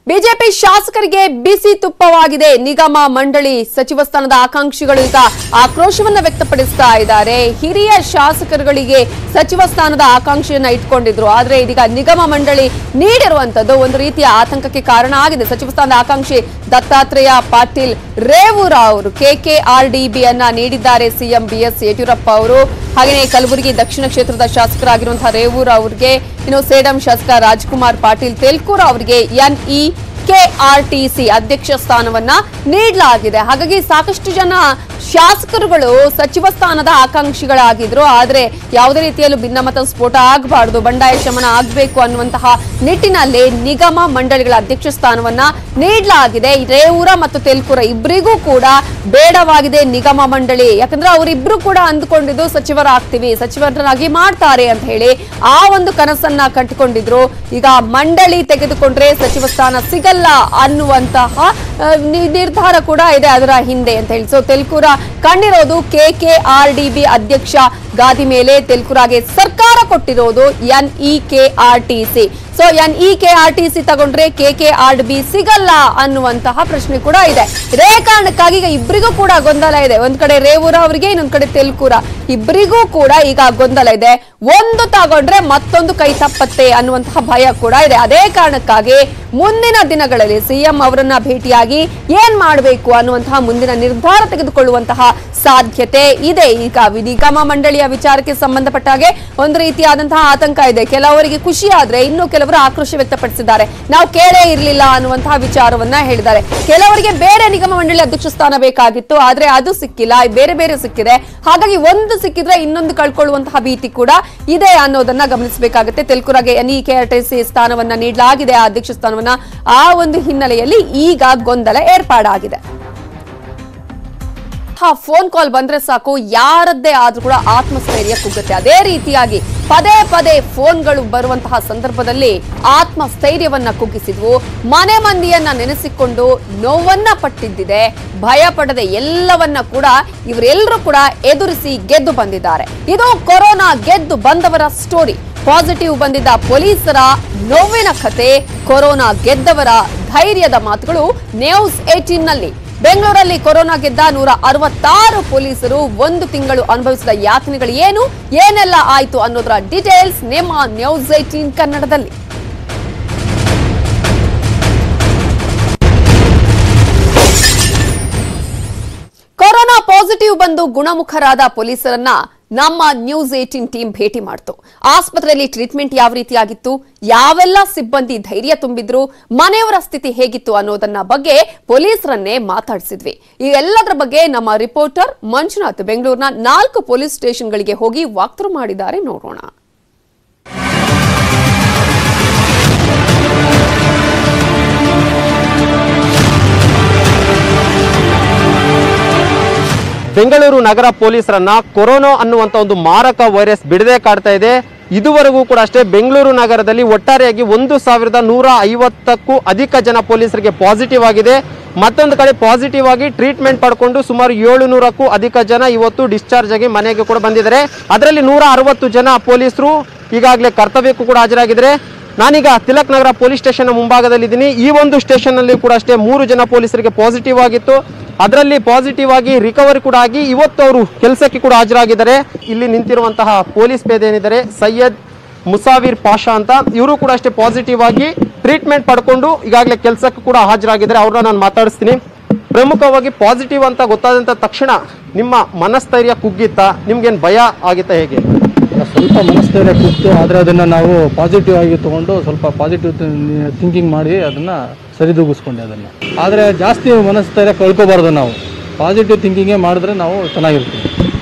ಬಿಜೆಪಿ ಶಾಸಕರಿಗೆ ಬಿಸಿ ತುಪ್ಪವಾಗಿದೆ. ನಿಗಮ ಮಂಡಳಿ ಸಚಿವ ಸ್ಥಾನದ ಆಕಾಂಕ್ಷಿಗಳು ಈಗ ಆಕ್ರೋಶವನ್ನ ವ್ಯಕ್ತಪಡಿಸ್ತಾ ಇದ್ದಾರೆ. ಹಿರಿಯ ಶಾಸಕರುಗಳಿಗೆ ಸಚಿವ ಸ್ಥಾನದ ಆಕಾಂಕ್ಷೆಯನ್ನ ಇಟ್ಕೊಂಡಿದ್ರು, ಆದ್ರೆ ಇದೀಗ ನಿಗಮ ಮಂಡಳಿ ನೀಡಿರುವಂತದ್ದು ಒಂದು ರೀತಿಯ ಆತಂಕಕ್ಕೆ ಕಾರಣ ಆಗಿದೆ. ಸಚಿವ ಸ್ಥಾನದ ಆಕಾಂಕ್ಷಿ ದತ್ತಾತ್ರೇಯ ಪಾಟೀಲ್ ರೇವೂರ ಅವರು KKRDB ಅನ್ನ ನೀಡಿದ್ದಾರೆ ಸಿಎಂ BS ಯಡಿಯೂರಪ್ಪ ಅವರು. ಹಾಗೆಯೇ ಕಲಬುರಗಿ ದಕ್ಷಿಣ ಕ್ಷೇತ್ರದ ಶಾಸಕರಾಗಿರುವಂತಹ ರೇವೂರ ಅವರಿಗೆ, ಇನ್ನು ಸೇಡಂ ಶಾಸಕ ರಾಜ್ಕುಮಾರ್ ಪಾಟೀಲ್ ತೆಲ್ಕೂರ ಅವರಿಗೆ NEKRTC ಅಧ್ಯಕ್ಷ ಸ್ಥಾನವನ್ನ ನೀಡಲಾಗಿದೆ. ಹಾಗಾಗಿ ಸಾಕಷ್ಟು ಜನ ಶಾಸಕರುಗಳು ಸಚಿವ ಸ್ಥಾನದ ಆಕಾಂಕ್ಷಿಗಳಾಗಿದ್ರು, ಆದ್ರೆ ಯಾವುದೇ ರೀತಿಯಲ್ಲೂ ಭಿನ್ನಮತ ಸ್ಫೋಟ ಆಗಬಾರದು, ಬಂಡಾಯ ಶಮನ ಆಗಬೇಕು ಅನ್ನುವಂತಹ ನಿಟ್ಟಿನಲ್ಲಿ ನಿಗಮ ಮಂಡಳಿಗಳ ಅಧ್ಯಕ್ಷ ಸ್ಥಾನವನ್ನ ನೀಡಲಾಗಿದೆ. ರೇವೂರ ಮತ್ತು ತೆಲ್ಕೂರ ಇಬ್ಬರಿಗೂ ಕೂಡ ಬೇಡವಾಗಿದೆ ನಿಗಮ ಮಂಡಳಿ. ಯಾಕಂದ್ರೆ ಅವರಿಬ್ರು ಕೂಡ ಅಂದುಕೊಂಡಿದ್ದು ಸಚಿವರಾಗ್ತೀವಿ, ಸಚಿವರಾಗಿ ಮಾಡ್ತಾರೆ ಅಂತ ಹೇಳಿ ಆ ಒಂದು ಕನಸನ್ನ ಕಟ್ಟಿಕೊಂಡಿದ್ರು. ಈಗ ಮಂಡಳಿ ತೆಗೆದುಕೊಂಡ್ರೆ ಸಚಿವ ಸ್ಥಾನ ಸಿಗಲ್ಲ ಅನ್ನುವಂತಹ ನಿರ್ಧಾರ ಕೂಡ ಇದೆ ಅದರ ಹಿಂದೆ ಅಂತ ಹೇಳಿ. ಸೊ ತೆಲ್ಕೂರ ಕಣ್ಣಿರೋದು KKRDB ಅಧ್ಯಕ್ಷ ಗಾದಿ ಮೇಲೆ. ತೆಲ್ಕೂರಾಗೆ ಸರ್ಕಾರ ಕೊಟ್ಟಿರೋದು NEKRTC. ಸೊ NEKRTC ತಗೊಂಡ್ರೆ KKRDB ಸಿಗಲ್ಲ ಅನ್ನುವಂತಹ ಪ್ರಶ್ನೆ ಕೂಡ ಇದೆ. ಇದೇ ಕಾರಣಕ್ಕಾಗಿ ಈಗ ಇಬ್ಬರಿಗೂ ಕೂಡ ಗೊಂದಲ ಇದೆ. ಒಂದ್ ಕಡೆ ರೇವೂರ ಅವರಿಗೆ, ಇನ್ನೊಂದ್ ಕಡೆ ತೆಲ್ಕೂರ, ಇಬ್ಬರಿಗೂ ಕೂಡ ಈಗ ಗೊಂದಲ ಇದೆ. ಒಂದು ತಗೊಂಡ್ರೆ ಮತ್ತೊಂದು ಕೈ ತಪ್ಪತ್ತೆ ಅನ್ನುವಂತಹ ಭಯ ಕೂಡ ಇದೆ. ಅದೇ ಕಾರಣಕ್ಕಾಗಿ ಮುಂದಿನ ದಿನಗಳಲ್ಲಿ ಸಿಎಂ ಅವರನ್ನ ಭೇಟಿಯಾಗಿ ಏನ್ ಮಾಡಬೇಕು ಅನ್ನುವಂತಹ ಮುಂದಿನ ನಿರ್ಧಾರ ತೆಗೆದುಕೊಳ್ಳುವಂತಹ ಸಾಧ್ಯತೆ ಇದೆ. ಈಗ ನಿಗಮ ಮಂಡಳಿಯ ವಿಚಾರಕ್ಕೆ ಸಂಬಂಧಪಟ್ಟ ಹಾಗೆ ಒಂದು ರೀತಿಯಾದಂತಹ ಆತಂಕ ಇದೆ. ಕೆಲವರಿಗೆ ಖುಷಿ ಆದ್ರೆ ಇನ್ನು ಕೆಲವರು ಆಕ್ರೋಶ ವ್ಯಕ್ತಪಡಿಸಿದ್ದಾರೆ. ನಾವು ಕೇಳೇ ಇರಲಿಲ್ಲ ಅನ್ನುವಂತಹ ವಿಚಾರವನ್ನ ಹೇಳಿದ್ದಾರೆ. ಕೆಲವರಿಗೆ ಬೇರೆ ನಿಗಮ ಮಂಡಳಿ ಅಧ್ಯಕ್ಷ ಸ್ಥಾನ ಬೇಕಾಗಿತ್ತು, ಆದ್ರೆ ಅದು ಸಿಕ್ಕಿಲ್ಲ, ಬೇರೆ ಬೇರೆ ಸಿಕ್ಕಿದೆ. ಹಾಗಾಗಿ ಒಂದು ಸಿಕ್ಕಿದ್ರೆ ಇನ್ನೊಂದು ಕಳ್ಕೊಳ್ಳುವಂತಹ ಭೀತಿ ಕೂಡ ಇದೆ ಅನ್ನೋದನ್ನ ಗಮನಿಸಬೇಕಾಗುತ್ತೆ. ತೆಲ್ಕೂರಾಗೆ NEKRTC ಸ್ಥಾನವನ್ನ ನೀಡಲಾಗಿದೆ, ಆ ಅಧ್ಯಕ್ಷ ಸ್ಥಾನವನ್ನ. ಆ ಒಂದು ಹಿನ್ನೆಲೆಯಲ್ಲಿ ಈಗ ಗೊಂದಲ ಏರ್ಪಾಡಾಗಿದೆ. ಫೋನ್ ಕಾಲ್ ಬಂದ್ರೆ ಸಾಕು, ಯಾರದ್ದೇ ಆದ್ರೂ ಕೂಡ ಆತ್ಮಸ್ಥೈರ್ಯ ಕುಗ್ಗುತ್ತೆ. ಅದೇ ರೀತಿಯಾಗಿ ಪದೇ ಪದೇ ಫೋನ್ಗಳು ಬರುವಂತಹ ಸಂದರ್ಭದಲ್ಲಿ ಆತ್ಮಸ್ಥೈರ್ಯವನ್ನ ಕುಗ್ಗಿಸಿದ್ವು. ಮನೆ ಮಂದಿಯನ್ನ ನೆನೆಸಿಕೊಂಡು ನೋವನ್ನ ಪಟ್ಟಿದ್ದಿದೆ. ಭಯ ಪಡದೆ ಎಲ್ಲವನ್ನ ಕೂಡ ಇವರೆಲ್ಲರೂ ಕೂಡ ಎದುರಿಸಿ ಗೆದ್ದು ಬಂದಿದ್ದಾರೆ. ಇದು ಕೊರೋನಾ ಗೆದ್ದು ಬಂದವರ ಸ್ಟೋರಿ. ಪಾಸಿಟಿವ್ ಬಂದಿದ್ದ ಪೊಲೀಸರ ನೋವಿನ ಕತೆ, ಕೊರೋನಾ ಗೆದ್ದವರ ಧೈರ್ಯದ ಮಾತುಗಳು ನ್ಯೂಸ್ 18 ನಲ್ಲಿ. ಬೆಂಗಳೂರಲ್ಲಿ ಕೊರೋನಾ ಗೆದ್ದ 166 ಪೊಲೀಸರು 1 ತಿಂಗಳು ಅನುಭವಿಸಿದ ಯಾತನೆಗಳು ಏನು, ಏನೆಲ್ಲ ಆಯ್ತು ಅನ್ನೋದರ ಡೀಟೇಲ್ಸ್ ನಿಮ್ಮ ನ್ಯೂಸ್ 18 ಕನ್ನಡದಲ್ಲಿ. ಕೊರೋನಾ ಪಾಸಿಟಿವ್ ಬಂದು ಗುಣಮುಖರಾದ ಪೊಲೀಸರನ್ನ ನಮ್ಮ ನ್ಯೂಸ್ 18 ಟೀಮ್ ಭೇಟಿ ಮಾಡ್ತು. ಆಸ್ಪತ್ರೆಯಲ್ಲಿ ಟ್ರೀಟ್ಮೆಂಟ್ ಯಾವ ರೀತಿಯಾಗಿತ್ತು, ಯಾವೆಲ್ಲ ಸಿಬ್ಬಂದಿ ಧೈರ್ಯ ತುಂಬಿದ್ರು, ಮನೆಯವರ ಸ್ಥಿತಿ ಹೇಗಿತ್ತು ಅನ್ನೋದನ್ನ ಬಗ್ಗೆ ಪೊಲೀಸರನ್ನೇ ಮಾತಾಡಿಸಿದ್ವಿ. ಈ ಎಲ್ಲದರ ಬಗ್ಗೆ ನಮ್ಮ ರಿಪೋರ್ಟರ್ ಮಂಜುನಾಥ್ ಬೆಂಗಳೂರಿನ 4 ಪೊಲೀಸ್ ಸ್ಟೇಷನ್ಗಳಿಗೆ ಹೋಗಿ ವಾಕ್ಥ್ರೂ ಮಾಡಿದ್ದಾರೆ. ನೋಡೋಣ. ಬೆಂಗಳೂರು ನಗರ ಪೊಲೀಸರನ್ನ ಕೊರೋನಾ ಅನ್ನುವಂತ ಒಂದು ಮಾರಕ ವೈರಸ್ ಬಿಡದೆ ಕಾಡ್ತಾ ಇದೆ. ಇದುವರೆಗೂ ಕೂಡ ಅಷ್ಟೇ ಬೆಂಗಳೂರು ನಗರದಲ್ಲಿ ಒಟ್ಟಾರೆಯಾಗಿ 1150ಕ್ಕೂ ಅಧಿಕ ಜನ ಪೊಲೀಸರಿಗೆ ಪಾಸಿಟಿವ್ ಆಗಿದೆ. ಮತ್ತೊಂದು ಕಡೆ ಪಾಸಿಟಿವ್ ಆಗಿ ಟ್ರೀಟ್ಮೆಂಟ್ ಪಡ್ಕೊಂಡು ಸುಮಾರು 700ಕ್ಕೂ ಅಧಿಕ ಜನ ಇವತ್ತು ಡಿಸ್ಚಾರ್ಜ್ ಆಗಿ ಮನೆಗೆ ಕೂಡ ಬಂದಿದ್ದಾರೆ. ಅದರಲ್ಲಿ 160 ಜನ ಪೊಲೀಸರು ಈಗಾಗಲೇ ಕರ್ತವ್ಯಕ್ಕೂ ಕೂಡ ಹಾಜರಾಗಿದ್ದಾರೆ. ನಾನೀಗ ತಿಲಕ್ ನಗರ ಪೊಲೀಸ್ ಸ್ಟೇಷನ್ ಮುಂಭಾಗದಲ್ಲಿದ್ದೀನಿ. ಈ ಒಂದು ಸ್ಟೇಷನ್ ನಲ್ಲಿ ಕೂಡ ಅಷ್ಟೇ 3 ಜನ ಪೊಲೀಸರಿಗೆ ಪಾಸಿಟಿವ್ ಆಗಿತ್ತು. ಅದರಲ್ಲಿ ಪಾಸಿಟಿವ್ ಆಗಿ ರಿಕವರಿ ಕೂಡ ಆಗಿ ಇವತ್ತು ಅವರು ಕೆಲಸಕ್ಕೆ ಕೂಡ ಹಾಜರಾಗಿದ್ದಾರೆ. ಇಲ್ಲಿ ನಿಂತಿರುವಂತಹ ಪೊಲೀಸ್ ಪೇದೆ ಏನಿದ್ದಾರೆ ಸೈಯದ್ ಮುಸಾವಿರ್ ಪಾಷಾ ಅಂತ, ಇವರು ಕೂಡ ಅಷ್ಟೇ ಪಾಸಿಟಿವ್ ಆಗಿ ಟ್ರೀಟ್ಮೆಂಟ್ ಪಡ್ಕೊಂಡು ಈಗಾಗಲೇ ಕೆಲಸಕ್ಕೆ ಕೂಡ ಹಾಜರಾಗಿದ್ದಾರೆ. ಅವ್ರನ್ನ ನಾನು ಮಾತಾಡಿಸ್ತೀನಿ. ಪ್ರಮುಖವಾಗಿ ಪಾಸಿಟಿವ್ ಅಂತ ಗೊತ್ತಾದಂತ ತಕ್ಷಣ ನಿಮ್ಮ ಮನಸ್ಥೈರ್ಯ ಕುಗ್ಗಿತ್ತಾ, ನಿಮ್ಗೇನು ಭಯ ಆಗಿತ್ತಾ, ಹೇಗೆ? ಸ್ವಲ್ಪ ಮನಸ್ಥೈರ್ಯ ಕುಗ್ತು, ಆದರೆ ಅದನ್ನು ನಾವು ಪಾಸಿಟಿವ್ ಆಗಿ ತೊಗೊಂಡು ಸ್ವಲ್ಪ ಪಾಸಿಟಿವ್ ಥಿಂಕಿಂಗ್ ಮಾಡಿ ಅದನ್ನು ಸರಿದೂಗಿಸ್ಕೊಂಡೆ ಅದನ್ನು. ಆದರೆ ಜಾಸ್ತಿ ಮನಸ್ಥೈರ್ಯ ಕಳ್ಕೊಬಾರ್ದು, ನಾವು ಪಾಸಿಟಿವ್ ಥಿಂಕಿಂಗೇ ಮಾಡಿದ್ರೆ ನಾವು ಚೆನ್ನಾಗಿರ್ತೀವಿ.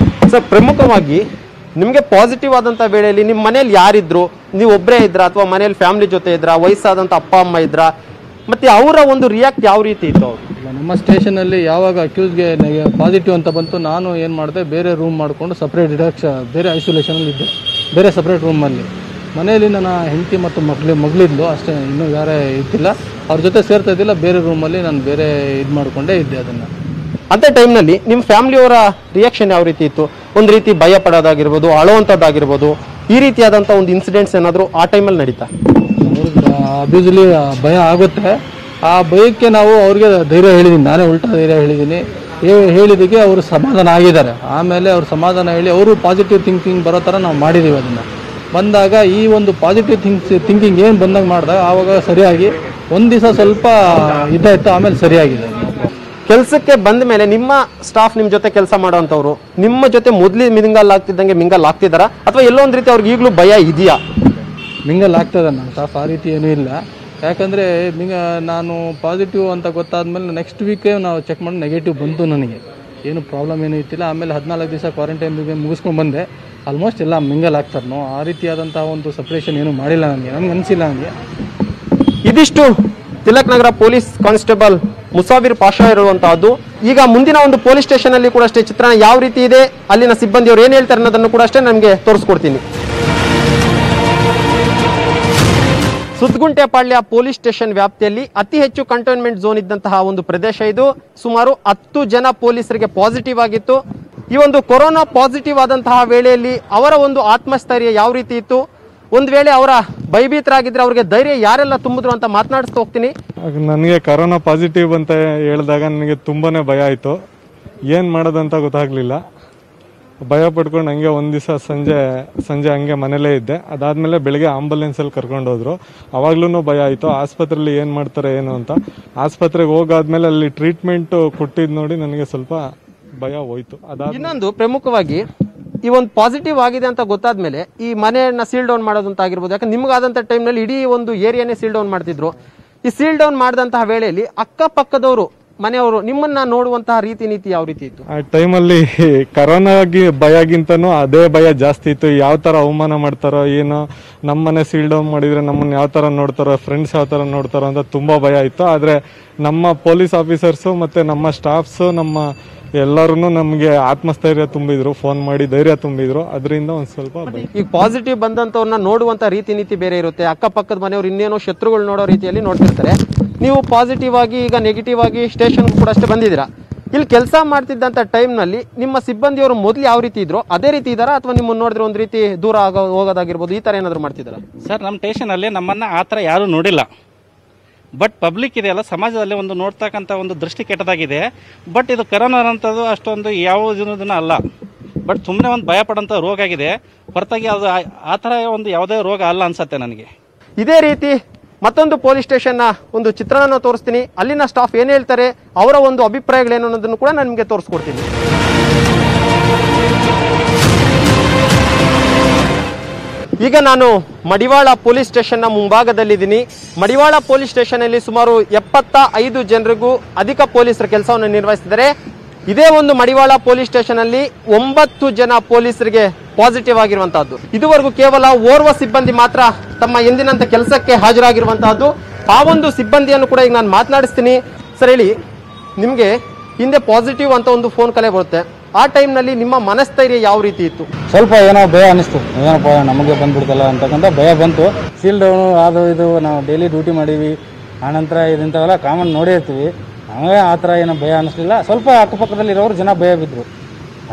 ಸರ್, ಪ್ರಮುಖವಾಗಿ ನಿಮಗೆ ಪಾಸಿಟಿವ್ ಆದಂಥ ವೇಳೆಯಲ್ಲಿ ನಿಮ್ಮ ಮನೇಲಿ ಯಾರಿದ್ರು? ನೀವು ಒಬ್ಬರೇ ಇದ್ರಾ ಅಥವಾ ಮನೇಲಿ ಫ್ಯಾಮಿಲಿ ಜೊತೆ ಇದ್ರಾ? ವಯಸ್ಸಾದಂಥ ಅಪ್ಪ ಅಮ್ಮ ಇದ್ರಾ? ಮತ್ತು ಅವರ ಒಂದು ರಿಯಾಕ್ಟ್ ಯಾವ ರೀತಿ ಇತ್ತು? ಅವರು ನಮ್ಮ ಸ್ಟೇಷನಲ್ಲಿ ಯಾವಾಗ ಅಕ್ಯೂಸ್ಗೆ ಪಾಸಿಟಿವ್ ಅಂತ ಬಂತು, ನಾನು ಏನು ಮಾಡಿದೆ, ಬೇರೆ ರೂಮ್ ಮಾಡಿಕೊಂಡು ಸಪ್ರೇಟ್ ಬೇರೆ ಐಸೋಲೇಷನಲ್ಲಿ ಇದ್ದೆ, ಬೇರೆ ಸಪ್ರೇಟ್ ರೂಮಲ್ಲಿ. ಮನೆಯಲ್ಲಿ ನನ್ನ ಹೆಂಡತಿ ಮತ್ತು ಮಗಳಿದ್ಲು ಅಷ್ಟೇ, ಇನ್ನೂ ಬೇರೆ ಇದ್ದಿಲ್ಲ, ಅವ್ರ ಜೊತೆ ಸೇರ್ತಾ ಇದ್ದಿಲ್ಲ. ಬೇರೆ ರೂಮಲ್ಲಿ ನಾನು ಬೇರೆ ಇದು ಮಾಡಿಕೊಂಡೇ ಇದ್ದೆ ಅದನ್ನು. ಅಂಥ ಟೈಮ್ನಲ್ಲಿ ನಿಮ್ಮ ಫ್ಯಾಮಿಲಿಯವರ ರಿಯಾಕ್ಷನ್ ಯಾವ ರೀತಿ ಇತ್ತು? ಒಂದು ರೀತಿ ಭಯ ಪಡೋದಾಗಿರ್ಬೋದು, ಅಳುವಂಥದ್ದಾಗಿರ್ಬೋದು, ಈ ರೀತಿಯಾದಂಥ ಒಂದು ಇನ್ಸಿಡೆಂಟ್ಸ್ ಏನಾದರೂ ಆ ಟೈಮಲ್ಲಿ ನಡೀತಾ? ಅಬ್ಯೂಸ್ಲಿ ಭಯ ಆಗುತ್ತೆ. ಆ ಭಯಕ್ಕೆ ನಾವು ಅವ್ರಿಗೆ ಧೈರ್ಯ ಹೇಳಿದ್ದೀನಿ, ನಾನೇ ಉಲ್ಟಾ ಧೈರ್ಯ ಹೇಳಿದ್ದೀನಿ. ಹೇಳಿದ್ದಕ್ಕೆ ಅವರು ಸಮಾಧಾನ ಆಗಿದ್ದಾರೆ. ಆಮೇಲೆ ಅವ್ರು ಸಮಾಧಾನ ಹೇಳಿ ಅವರು ಪಾಸಿಟಿವ್ ಥಿಂಕಿಂಗ್ ಬರೋ ಥರ ನಾವು ಮಾಡಿದ್ದೀವಿ. ಅದನ್ನು ಬಂದಾಗ ಈ ಒಂದು ಪಾಸಿಟಿವ್ ಥಿಂಕಿಂಗ್ ಏನು ಬಂದಾಗ ಮಾಡಿದಾಗ ಆವಾಗ ಸರಿಯಾಗಿ ಒಂದು ದಿವಸ ಸ್ವಲ್ಪ ಇದಾಯಿತು, ಆಮೇಲೆ ಸರಿಯಾಗಿದೆ. ಕೆಲಸಕ್ಕೆ ಬಂದ ಮೇಲೆ ನಿಮ್ಮ ಸ್ಟಾಫ್ ನಿಮ್ಮ ಜೊತೆ ಕೆಲಸ ಮಾಡೋವಂಥವ್ರು ನಿಮ್ಮ ಜೊತೆ ಮೊದಲು ಮಿಂಗಲ್ ಆಗ್ತಿದ್ದಾರಾ ಅಥವಾ ಎಲ್ಲೋ ಒಂದು ರೀತಿ ಅವ್ರಿಗೆ ಈಗಲೂ ಭಯ ಇದೆಯಾ? ಮಿಂಗಲ್ ಆಗ್ತದೆ ನಮ್ಮ ಸ್ಟಾಫ್, ಆ ರೀತಿ ಏನೂ ಇಲ್ಲ. ಯಾಕಂದರೆ ನಾನು ಪಾಸಿಟಿವ್ ಅಂತ ಗೊತ್ತಾದ್ಮೇಲೆ ನೆಕ್ಸ್ಟ್ ವೀಕೇ ನಾವು ಚೆಕ್ ಮಾಡಿ ನೆಗೆಟಿವ್ ಬಂತು. ನನಗೆ ಏನು ಪ್ರಾಬ್ಲಮ್ ಏನೂ ಇತ್ತಿಲ್ಲ. ಆಮೇಲೆ 14 ದಿವಸ ಕ್ವಾರಂಟೈನ್ಗೆ ಮುಗಿಸ್ಕೊಂಡು ಬಂದೆ. ಆಲ್ಮೋಸ್ಟ್ ಎಲ್ಲ ಮಿಂಗಲ್ ಆಗ್ತಾರೆ. ಆ ರೀತಿಯಾದಂಥ ಒಂದು ಸಪ್ರೇಷನ್ ಏನೂ ಮಾಡಿಲ್ಲ ನಮಗೆ ಅನಿಸಿಲ್ಲ ನನಗೆ. ಇದಿಷ್ಟು ತಿಲಕ್ ನಗರ ಪೊಲೀಸ್ ಕಾನ್ಸ್ಟೇಬಲ್ ಮುಸಾವಿರ್ ಪಾಷಾ ಇರುವಂತಹದ್ದು. ಈಗ ಮುಂದಿನ ಒಂದು ಪೊಲೀಸ್ ಸ್ಟೇಷನ್ ಅಲ್ಲಿ ಕೂಡ ಅಷ್ಟೇ ಚಿತ್ರಣ ಯಾವ ರೀತಿ ಇದೆ, ಅಲ್ಲಿನ ಸಿಬ್ಬಂದಿಯವರು ಏನ್ ಹೇಳ್ತಾರೆ ಅನ್ನೋದನ್ನು ಕೂಡ ಅಷ್ಟೇ ನಮಗೆ ತೋರಿಸ್ಕೊಡ್ತೀನಿ. ಸುದ್ಗುಂಟೆಪಾಳ್ಯ ಪೊಲೀಸ್ ಸ್ಟೇಷನ್ ವ್ಯಾಪ್ತಿಯಲ್ಲಿ ಅತಿ ಹೆಚ್ಚು ಕಂಟೈನ್ಮೆಂಟ್ ಝೋನ್ ಇದ್ದಂತಹ ಒಂದು ಪ್ರದೇಶ ಇದು. ಸುಮಾರು 10 ಜನ ಪೊಲೀಸರಿಗೆ ಪಾಸಿಟಿವ್ ಆಗಿತ್ತು. ಈ ಒಂದು ಕೊರೋನಾ ಪಾಸಿಟಿವ್ ಆದಂತಹ ವೇಳೆಯಲ್ಲಿ ಅವರ ಒಂದು ಆತ್ಮಸ್ಥೈರ್ಯ ಯಾವ ರೀತಿ ಇತ್ತು, ಒಂದು ವೇಳೆ ಅವರ ಭಯಭೀತರಾಗಿದ್ರೆ ಅವ್ರಿಗೆ ಧೈರ್ಯ ಯಾರೆಲ್ಲ ತುಂಬಿದ್ರು ಅಂತ ಮಾತನಾಡಿಸ್ತಾ ಹೋಗ್ತೀನಿ. ನನಗೆ ಕೊರೋನಾ ಪಾಸಿಟಿವ್ ಅಂತ ಹೇಳಿದಾಗ ನನಗೆ ತುಂಬಾನೇ ಭಯ ಆಯಿತು. ಏನು ಮಾಡೋದಂತ ಗೊತ್ತಾಗಲಿಲ್ಲ. ಭಯ ಪಡ್ಕೊಂಡು ಹಂಗೆ ಒಂದು ದಿವಸ ಸಂಜೆ ಹಂಗೆ ಮನೇಲೇ ಇದ್ದೆ. ಅದಾದಮೇಲೆ ಬೆಳಗ್ಗೆ ಆಂಬುಲೆನ್ಸಲ್ಲಿ ಕರ್ಕೊಂಡೋದ್ರು. ಅವಾಗ್ಲೂ ಭಯ ಆಯಿತು, ಆಸ್ಪತ್ರೆಯಲ್ಲಿ ಏನು ಮಾಡ್ತಾರೆ ಏನು ಅಂತ. ಆಸ್ಪತ್ರೆಗೆ ಹೋಗಾದ್ಮೇಲೆ ಅಲ್ಲಿ ಟ್ರೀಟ್ಮೆಂಟ್ ಕೊಟ್ಟಿದ್ದು ನೋಡಿ ನನಗೆ ಸ್ವಲ್ಪ ಭಯ ಹೋಯ್ತು. ಇನ್ನೊಂದು ಪ್ರಮುಖವಾಗಿ ಈ ಒಂದು ಪಾಸಿಟಿವ್ ಆಗಿದೆ ಅಂತ ಗೊತ್ತಾದ್ಮೇಲೆ ಈ ಮನೆಯನ್ನ ಸೀಲ್ ಡೌನ್ ಮಾಡೋದಂತ ಆಗಿರ್ಬೋದು. ಯಾಕಂದ್ರೆ ನಿಮ್ಗಾದಂಥ ಟೈಮ್ನಲ್ಲಿ ಇಡೀ ಒಂದು ಏರಿಯಾನೇ ಸೀಲ್ ಡೌನ್ ಮಾಡ್ತಿದ್ರು. ಈ ಸೀಲ್ ಡೌನ್ ಮಾಡಿದಂತಹ ವೇಳೆಯಲ್ಲಿ ಅಕ್ಕಪಕ್ಕದವರು ಮನೆಯವರು ನಿಮ್ಮನ್ನ ನೋಡುವಂತಹ ರೀತಿ ನೀತಿ ಯಾವ ರೀತಿ ಇತ್ತು? ಆ ಟೈಮಲ್ಲಿ ಕರೋನಾಗಿ ಭಯಗಿಂತನೂ ಅದೇ ಭಯ ಜಾಸ್ತಿ ಇತ್ತು. ಯಾವ ಥರ ಅವಮಾನ ಮಾಡ್ತಾರೋ ಏನೋ, ನಮ್ಮನೆ ಸೀಲ್ ಡೌನ್ ಮಾಡಿದರೆ ನಮ್ಮನ್ನು ಯಾವ ಥರ ನೋಡ್ತಾರೋ, ಫ್ರೆಂಡ್ಸ್ ಯಾವ ಥರ ನೋಡ್ತಾರೋ ಅಂತ ತುಂಬ ಭಯ ಇತ್ತು. ಆದರೆ ನಮ್ಮ ಪೊಲೀಸ್ ಆಫೀಸರ್ಸು ಮತ್ತು ನಮ್ಮ ಸ್ಟಾಫ್ಸು ನಮ್ಮ ಎಲ್ಲರೂ ನಮಗೆ ಆತ್ಮಸ್ಥೈರ್ಯ ತುಂಬಿದ್ರು, ಫೋನ್ ಮಾಡಿ ಧೈರ್ಯ ತುಂಬಿದ್ರು. ಅದರಿಂದ ಒಂದು ಸ್ವಲ್ಪ ಈಗ ಪಾಸಿಟಿವ್ ಬಂದಂತವ್ರನ್ನ ನೋಡುವಂತ ರೀತಿ ನೀತಿ ಬೇರೆ ಇರುತ್ತೆ. ಅಕ್ಕಪಕ್ಕದ ಮನೆಯವರು ಇನ್ನೇನೋ ಶತ್ರುಗಳು ನೋಡೋ ರೀತಿಯಲ್ಲಿ ನೋಡ್ತಿರ್ತಾರೆ. ನೀವು ಪಾಸಿಟಿವ್ ಆಗಿ ಈಗ ನೆಗೆಟಿವ್ ಆಗಿ ಸ್ಟೇಷನ್ ಕೂಡ ಅಷ್ಟೇ ಬಂದಿದ್ದೀರಾ. ಇಲ್ಲಿ ಕೆಲಸ ಮಾಡ್ತಿದ್ದಂಥ ಟೈಮ್ನಲ್ಲಿ ನಿಮ್ಮ ಸಿಬ್ಬಂದಿಯವರು ಮೊದಲು ಯಾವ ರೀತಿ ಇದ್ರು ಅದೇ ರೀತಿ ಇದ್ದಾರಾ ಅಥವಾ ನಿಮ್ಮನ್ನು ನೋಡಿದ್ರೆ ಒಂದು ರೀತಿ ದೂರ ಹೋಗೋದಾಗಿರ್ಬೋದು, ಈ ಥರ ಏನಾದರೂ ಮಾಡ್ತಿದ್ದಾರಾ? ಸರ್, ನಮ್ಮ ಸ್ಟೇಷನಲ್ಲಿ ನಮ್ಮನ್ನು ಆ ಥರ ಯಾರೂ ನೋಡಿಲ್ಲ. ಬಟ್ ಪಬ್ಲಿಕ್ ಇದೆಯಲ್ಲ, ಸಮಾಜದಲ್ಲಿ ಒಂದು ನೋಡ್ತಕ್ಕಂಥ ಒಂದು ದೃಷ್ಟಿ ಕೆಟ್ಟದಾಗಿದೆ. ಬಟ್ ಇದು ಕರೋನಾ ಅಂತದ್ದು ಅಷ್ಟೊಂದು ಯಾವ ದಿನ ಅಲ್ಲ. ಬಟ್ ಸುಮ್ಮನೆ ಒಂದು ಭಯ ಪಡೋಂಥ ರೋಗ ಆಗಿದೆ ಹೊರತಾಗಿ ಅದು ಆ ಥರ ಒಂದು ಯಾವುದೇ ರೋಗ ಅಲ್ಲ ಅನ್ಸುತ್ತೆ ನನಗೆ. ಇದೇ ರೀತಿ ಮತ್ತೊಂದು ಪೊಲೀಸ್ ಸ್ಟೇಷನ್ನ ಒಂದು ಚಿತ್ರಣನ ತೋರಿಸ್ತೀನಿ. ಅಲ್ಲಿನ ಸ್ಟಾಫ್ ಏನು ಹೇಳ್ತಾರೆ, ಅವರ ಒಂದು ಅಭಿಪ್ರಾಯಗಳೇನು ಅನ್ನೋದನ್ನು ಕೂಡ ನಾನು ನಿಮಗೆ ತೋರಿಸ್ಕೊಡ್ತೀನಿ. ಈಗ ನಾನು ಮಡಿವಾಳ ಪೊಲೀಸ್ ಸ್ಟೇಷನ್ನ ಮುಂಭಾಗದಲ್ಲಿದ್ದೀನಿ. ಮಡಿವಾಳ ಪೊಲೀಸ್ ಸ್ಟೇಷನಲ್ಲಿ ಸುಮಾರು 75 ಜನರಿಗೂ ಅಧಿಕ ಪೊಲೀಸರ ಕೆಲಸವನ್ನು ನಿರ್ವಹಿಸಿದ್ದಾರೆ. ಇದೇ ಒಂದು ಮಡಿವಾಳ ಪೊಲೀಸ್ ಸ್ಟೇಷನ್ ಅಲ್ಲಿ 9 ಜನ ಪೊಲೀಸರಿಗೆ ಪಾಸಿಟಿವ್ ಆಗಿರುವಂತಹದ್ದು. ಇದುವರೆಗೂ ಕೇವಲ ಓರ್ವ ಸಿಬ್ಬಂದಿ ಮಾತ್ರ ತಮ್ಮ ಎಂದಿನಂತೆ ಕೆಲಸಕ್ಕೆ ಹಾಜರಾಗಿರುವಂತಹದ್ದು. ಆ ಒಂದು ಸಿಬ್ಬಂದಿಯನ್ನು ಕೂಡ ಈಗ ನಾನು ಮಾತನಾಡಿಸ್ತೀನಿ. ಸರ್ ಹೇಳಿ, ನಿಮಗೆ ಹಿಂದೆ ಪಾಸಿಟಿವ್ ಅಂತ ಒಂದು ಫೋನ್ ಕರೆ ಬರುತ್ತೆ, ಆ ಟೈಮ್ನಲ್ಲಿ ನಿಮ್ಮ ಮನಸ್ಥೈರ್ಯ ಯಾವ ರೀತಿ ಇತ್ತು? ಸ್ವಲ್ಪ ಏನೋ ಭಯ ಅನಿಸ್ತು, ಏನಪ್ಪ ನಮಗೆ ಬಂದ್ಬಿಡ್ತಲ್ಲ ಅಂತಕ್ಕಂಥ ಭಯ ಬಂತು. ಸೀಲ್ ಡೌನು ಅದು ಇದು ನಾವು ಡೈಲಿ ಡ್ಯೂಟಿ ಮಾಡೀವಿ, ಆನಂತರ ಇದಿಂಥವೆಲ್ಲ ಕಾಮನ್ ನೋಡೇ ಇರ್ತೀವಿ. ನಮಗೆ ಆ ಥರ ಏನೋ ಭಯ ಅನ್ನಿಸ್ಲಿಲ್ಲ. ಸ್ವಲ್ಪ ಅಕ್ಕಪಕ್ಕದಲ್ಲಿರೋರು ಜನ ಭಯ ಬಿದ್ದರು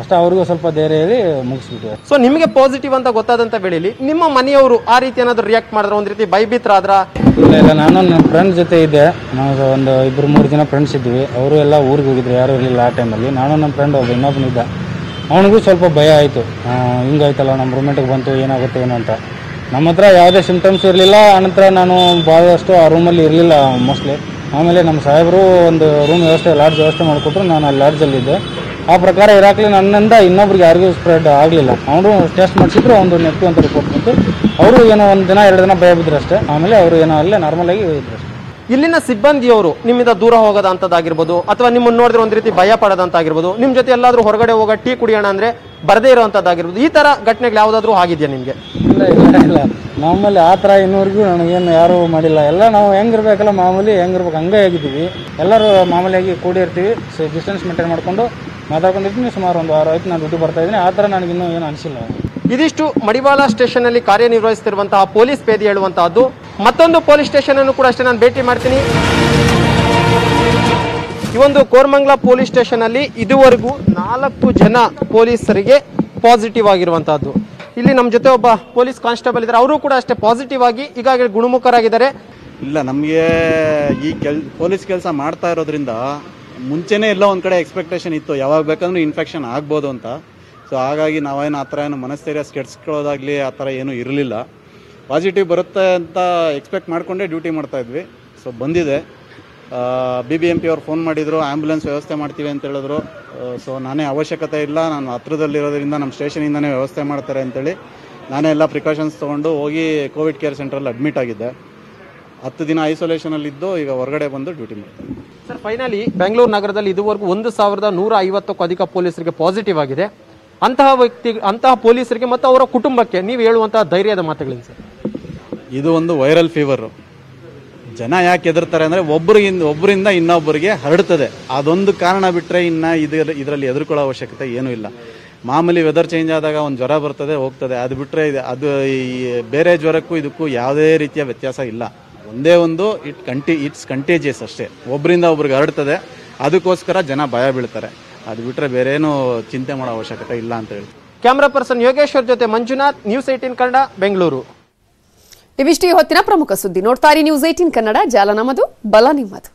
ಅಷ್ಟೇ, ಅವ್ರಿಗೂ ಸ್ವಲ್ಪ ಧೈರ್ಯ ಹೇಳಿ ಮುಗಿಸ್ಬಿಟ್ಟು. ಸೊ ನಿಮಗೆ ಪಾಸಿಟಿವ್ ಅಂತ ಗೊತ್ತಾದಂತ ವೇಳೆಯಲ್ಲಿ ನಿಮ್ಮ ಮನೆಯವರು ಆ ರೀತಿ ಏನಾದ್ರು ರಿಯಾಕ್ಟ್ ಮಾಡಿದ್ರೆ, ಒಂದು ರೀತಿ ಭಯಭೀತರ ಆದ್ರ? ಇಲ್ಲ, ನಾನು ನನ್ನ ಫ್ರೆಂಡ್ ಜೊತೆ ಇದ್ದೆ. ನಾವು ಒಂದು 2-3 ಜನ ಫ್ರೆಂಡ್ಸ್ ಇದ್ವಿ. ಅವರು ಎಲ್ಲ ಊರಿಗೆ ಹೋಗಿದ್ರು, ಯಾರೂ ಇರಲಿಲ್ಲ ಆ ಟೈಮಲ್ಲಿ. ನಾನು ನಮ್ಮ ಫ್ರೆಂಡ್ ಒಬ್ಬ ಇನ್ನೊಬ್ಬನಿದ್ದ, ಅವನಿಗೂ ಸ್ವಲ್ಪ ಭಯ ಆಯಿತು. ಹಿಂಗಾಯ್ತಲ್ಲ, ನಮ್ಮ ರೂಮ್ಮೇಟಿಗೆ ಬಂತು, ಏನಾಗುತ್ತೆ ಏನೋ ಅಂತ. ನಮ್ಮ ಹತ್ರ ಯಾವುದೇ ಸಿಂಪ್ಟಮ್ಸ್ ಇರಲಿಲ್ಲ. ಆನಂತರ ನಾನು ಭಾಳಷ್ಟು ಆ ರೂಮಲ್ಲಿ ಇರಲಿಲ್ಲ ಮೋಸ್ಟ್ಲಿ. ಆಮೇಲೆ ನಮ್ಮ ಸಾಹೇಬರು ಒಂದು ರೂಮ್ ವ್ಯವಸ್ಥೆ, ಲಾಡ್ಜ್ ವ್ಯವಸ್ಥೆ ಮಾಡಿಕೊಟ್ರು. ನಾನು ಅಲ್ಲಿ ಲಾಡ್ಜಲ್ಲಿದ್ದೆ. ಆ ಪ್ರಕಾರ ಇರಾಕ್ಲಿ ನನ್ನಿಂದ ಇನ್ನೊಬ್ರಿಗೆ ಯಾರಿಗೂ ಸ್ಪ್ರೆಡ್ ಆಗಲಿಲ್ಲ. ಅವರು ಟೆಸ್ಟ್ ಮಾಡಿಸಿದ್ರು, ಒಂದು ನೆಗೆಟಿವ್ ಅಂತ ರಿಪೋರ್ಟ್ ಬಂತು. ಅವರು ಏನೋ 1 ದಿನ 2 ದಿನ ಭಯ ಬಿದ್ದರು ಅಷ್ಟೇ. ಆಮೇಲೆ ಅವರು ಏನೋ ಅಲ್ಲೇ ನಾರ್ಮಲಾಗಿ ಇದ್ರು ಅಷ್ಟೇ. ಇಲ್ಲಿನ ಸಿಬ್ಬಂದಿಯವರು ನಿಮ್ಮಿಂದ ದೂರ ಹೋಗೋದಂಥದ್ದಾಗಿರ್ಬೋದು, ಅಥವಾ ನಿಮ್ಮನ್ನು ನೋಡಿದ್ರೆ ಒಂದು ರೀತಿ ಭಯ ಪಡೋದಂತಾಗಿರ್ಬೋದು, ನಿಮ್ಮ ಜೊತೆ ಎಲ್ಲಾದರೂ ಹೊರಗಡೆ ಹೋಗೋ ಟೀ ಕುಡಿಯೋಣ ಅಂದರೆ ಬರದೇ ಇರೋವಂಥದ್ದಾಗಿರ್ಬೋದು, ಈ ಥರ ಘಟನೆಗಳು ಯಾವುದಾದ್ರೂ ಆಗಿದೆಯಾ ನಿಮಗೆ? ಇಲ್ಲ, ನಮ್ಮಲ್ಲಿ ಆ ಥರ ಇನ್ನೂವರೆಗೂ ನನಗೇನು ಯಾರೂ ಮಾಡಿಲ್ಲ. ಎಲ್ಲ ನಾವು ಹೆಂಗಿರ್ಬೇಕಲ್ಲ, ಮಾಮೂಲಿ ಹೆಂಗಿರ್ಬೇಕು ಹಂಗೆ ಆಗಿದ್ದೀವಿ. ಎಲ್ಲರೂ ಮಾಮೂಲಿಯಾಗಿ ಕೂಡಿರ್ತೀವಿ, ಡಿಸ್ಟೆನ್ಸ್ ಮೇಂಟೈನ್ ಮಾಡಿಕೊಂಡು ಮಾತಾಡ್ಕೊಂಡಿರ್ತೀನಿ. ಸುಮಾರು 1 ವಾರ ಆಯ್ತು ನಾನು ಡ್ಯೂಟಿ ಬರ್ತಾ ಇದ್ದೀನಿ. ಆ ಥರ ನನಗಿನ್ನೂ ಏನು ಅನಿಸಿಲ್ಲ. ಇದಿಷ್ಟು ಮಡಿವಾಳ ಸ್ಟೇಷನ್ ಅಲ್ಲಿ ಕಾರ್ಯನಿರ್ವಹಿಸುತ್ತಿರುವಂತಹ ಪೊಲೀಸ್ ಪೇದೆ ಹೇಳುವಂತಹದ್ದು. ಮತ್ತೊಂದು ಪೊಲೀಸ್ ಸ್ಟೇಷನ್ ಅನ್ನು ಕೂಡ ಅಷ್ಟೇ ನಾನು ಭೇಟಿ ಮಾಡ್ತೀನಿ. ಈ ಒಂದು ಕೋರಮಂಗಲ ಪೊಲೀಸ್ ಸ್ಟೇಷನ್ ಅಲ್ಲಿ ಇದುವರೆಗೂ 4 ಜನ ಪೊಲೀಸರಿಗೆ ಪಾಸಿಟಿವ್ ಆಗಿರುವಂತಹದ್ದು. ಇಲ್ಲಿ ನಮ್ಮ ಜೊತೆ ಒಬ್ಬ ಪೊಲೀಸ್ ಕಾನ್ಸ್ಟೇಬಲ್ ಇದ್ದಾರೆ, ಅವರು ಕೂಡ ಅಷ್ಟೇ ಪಾಸಿಟಿವ್ ಆಗಿ ಈಗಾಗಲೇ ಗುಣಮುಖರಾಗಿದ್ದಾರೆ. ಇಲ್ಲ, ನಮಗೆ ಈ ಪೊಲೀಸ್ ಕೆಲಸ ಮಾಡ್ತಾ ಇರೋದ್ರಿಂದ ಮುಂಚೆನೇ ಎಲ್ಲ ಒಂದು ಕಡೆ ಎಕ್ಸ್ಪೆಕ್ಟೇಷನ್ ಇತ್ತು, ಯಾವಾಗ ಬೇಕಂದ್ರೂ ಇನ್ಫೆಕ್ಷನ್ ಆಗ್ಬೋದು ಅಂತ. ಸೊ ಹಾಗಾಗಿ ನಾವೇನು ಆ ಥರ ಏನು ಮನಸ್ಥೈರ್ಯ ಕೆಡ್ಸ್ಕೊಳ್ಳೋದಾಗಲಿ ಆ ಥರ ಏನೂ ಇರಲಿಲ್ಲ. ಪಾಸಿಟಿವ್ ಬರುತ್ತೆ ಅಂತ ಎಕ್ಸ್ಪೆಕ್ಟ್ ಮಾಡಿಕೊಂಡೇ ಡ್ಯೂಟಿ ಮಾಡ್ತಾಯಿದ್ವಿ. ಸೊ ಬಂದಿದೆ. BBMP ಅವ್ರು ಫೋನ್ ಮಾಡಿದರು, ಆ್ಯಂಬುಲೆನ್ಸ್ ವ್ಯವಸ್ಥೆ ಮಾಡ್ತೀವಿ ಅಂತ ಹೇಳಿದ್ರು. ಸೊ ನಾನೇ ಅವಶ್ಯಕತೆ ಇಲ್ಲ, ನಾನು ಹತ್ರದಲ್ಲಿರೋದ್ರಿಂದ ನಮ್ಮ ಸ್ಟೇಷನಿಂದನೇ ವ್ಯವಸ್ಥೆ ಮಾಡ್ತಾರೆ ಅಂತೇಳಿ ನಾನೇ ಎಲ್ಲ ಪ್ರಿಕಾಷನ್ಸ್ ತೊಗೊಂಡು ಹೋಗಿ ಕೋವಿಡ್ ಕೇರ್ ಸೆಂಟ್ರಲ್ಲಿ ಅಡ್ಮಿಟ್ ಆಗಿದ್ದೆ. 10 ದಿನ ಐಸೋಲೇಷನಲ್ಲಿದ್ದು ಈಗ ಹೊರಗಡೆ ಬಂದು ಡ್ಯೂಟಿ ಮಾಡ್ತೀನಿ. ಸರ್, ಫೈನಲಿ ಬೆಂಗಳೂರು ನಗರದಲ್ಲಿ ಇದುವರೆಗೂ 1150ಕ್ಕೂ ಅಧಿಕ ಪೊಲೀಸರಿಗೆ ಪಾಸಿಟಿವ್ ಆಗಿದೆ. ಅಂತಹ ಪೊಲೀಸರಿಗೆ ಮತ್ತು ಅವರ ಕುಟುಂಬಕ್ಕೆ ನೀವು ಹೇಳುವಂತಹ ಧೈರ್ಯದ ಮಾತುಗಳೇನು ಸರ್? ಇದು ಒಂದು ವೈರಲ್ ಫೀವರು. ಜನ ಯಾಕೆ ಹೆದರ್ತಾರೆ ಅಂದರೆ ಒಬ್ಬರಿಂದ ಇನ್ನೊಬ್ಬರಿಗೆ ಹರಡ್ತದೆ. ಅದೊಂದು ಕಾರಣ ಬಿಟ್ಟರೆ ಇನ್ನು ಇದರಲ್ಲಿ ಹೆದರ್ಕೊಳ್ಳೋ ಅವಶ್ಯಕತೆ ಏನೂ ಇಲ್ಲ. ಮಾಮೂಲಿ ವೆದರ್ ಚೇಂಜ್ ಆದಾಗ ಒಂದು ಜ್ವರ ಬರ್ತದೆ, ಹೋಗ್ತದೆ. ಅದು ಬಿಟ್ಟರೆ ಅದು ಈ ಬೇರೆ ಜ್ವರಕ್ಕೂ ಇದಕ್ಕೂ ಯಾವುದೇ ರೀತಿಯ ವ್ಯತ್ಯಾಸ ಇಲ್ಲ. ಒಂದೇ ಒಂದು ಇಟ್ಸ್ ಕಂಟೇಜಿಯಸ್ ಅಷ್ಟೇ. ಒಬ್ಬರಿಂದ ಒಬ್ರಿಗೆ ಹರಡ್ತದೆ, ಅದಕ್ಕೋಸ್ಕರ ಜನ ಭಯ ಬೀಳ್ತಾರೆ. ಅದು ಬಿಟ್ಟರೆ ಬೇರೇನೂ ಚಿಂತೆ ಮಾಡೋ ಅವಶ್ಯಕತೆ ಇಲ್ಲ ಅಂತ ಹೇಳಿ. ಕ್ಯಾಮ್ರಾ ಪರ್ಸನ್ ಯೋಗೇಶ್ವರ್ ಜೊತೆ ಮಂಜುನಾಥ್, ನ್ಯೂಸ್ 18 ಕನ್ನಡ, ಬೆಂಗಳೂರು. ಇವಿಷ್ಟು ಹೊತ್ತಿನ ಪ್ರಮುಖ ಸುದ್ದಿ. ನೋಡ್ತಾ ಇರಿ ನ್ಯೂಸ್ 18 ಕನ್ನಡ. ಜಾಲ ನಮ್ಮದು, ಬಲ ನಿಮ್ಮದು.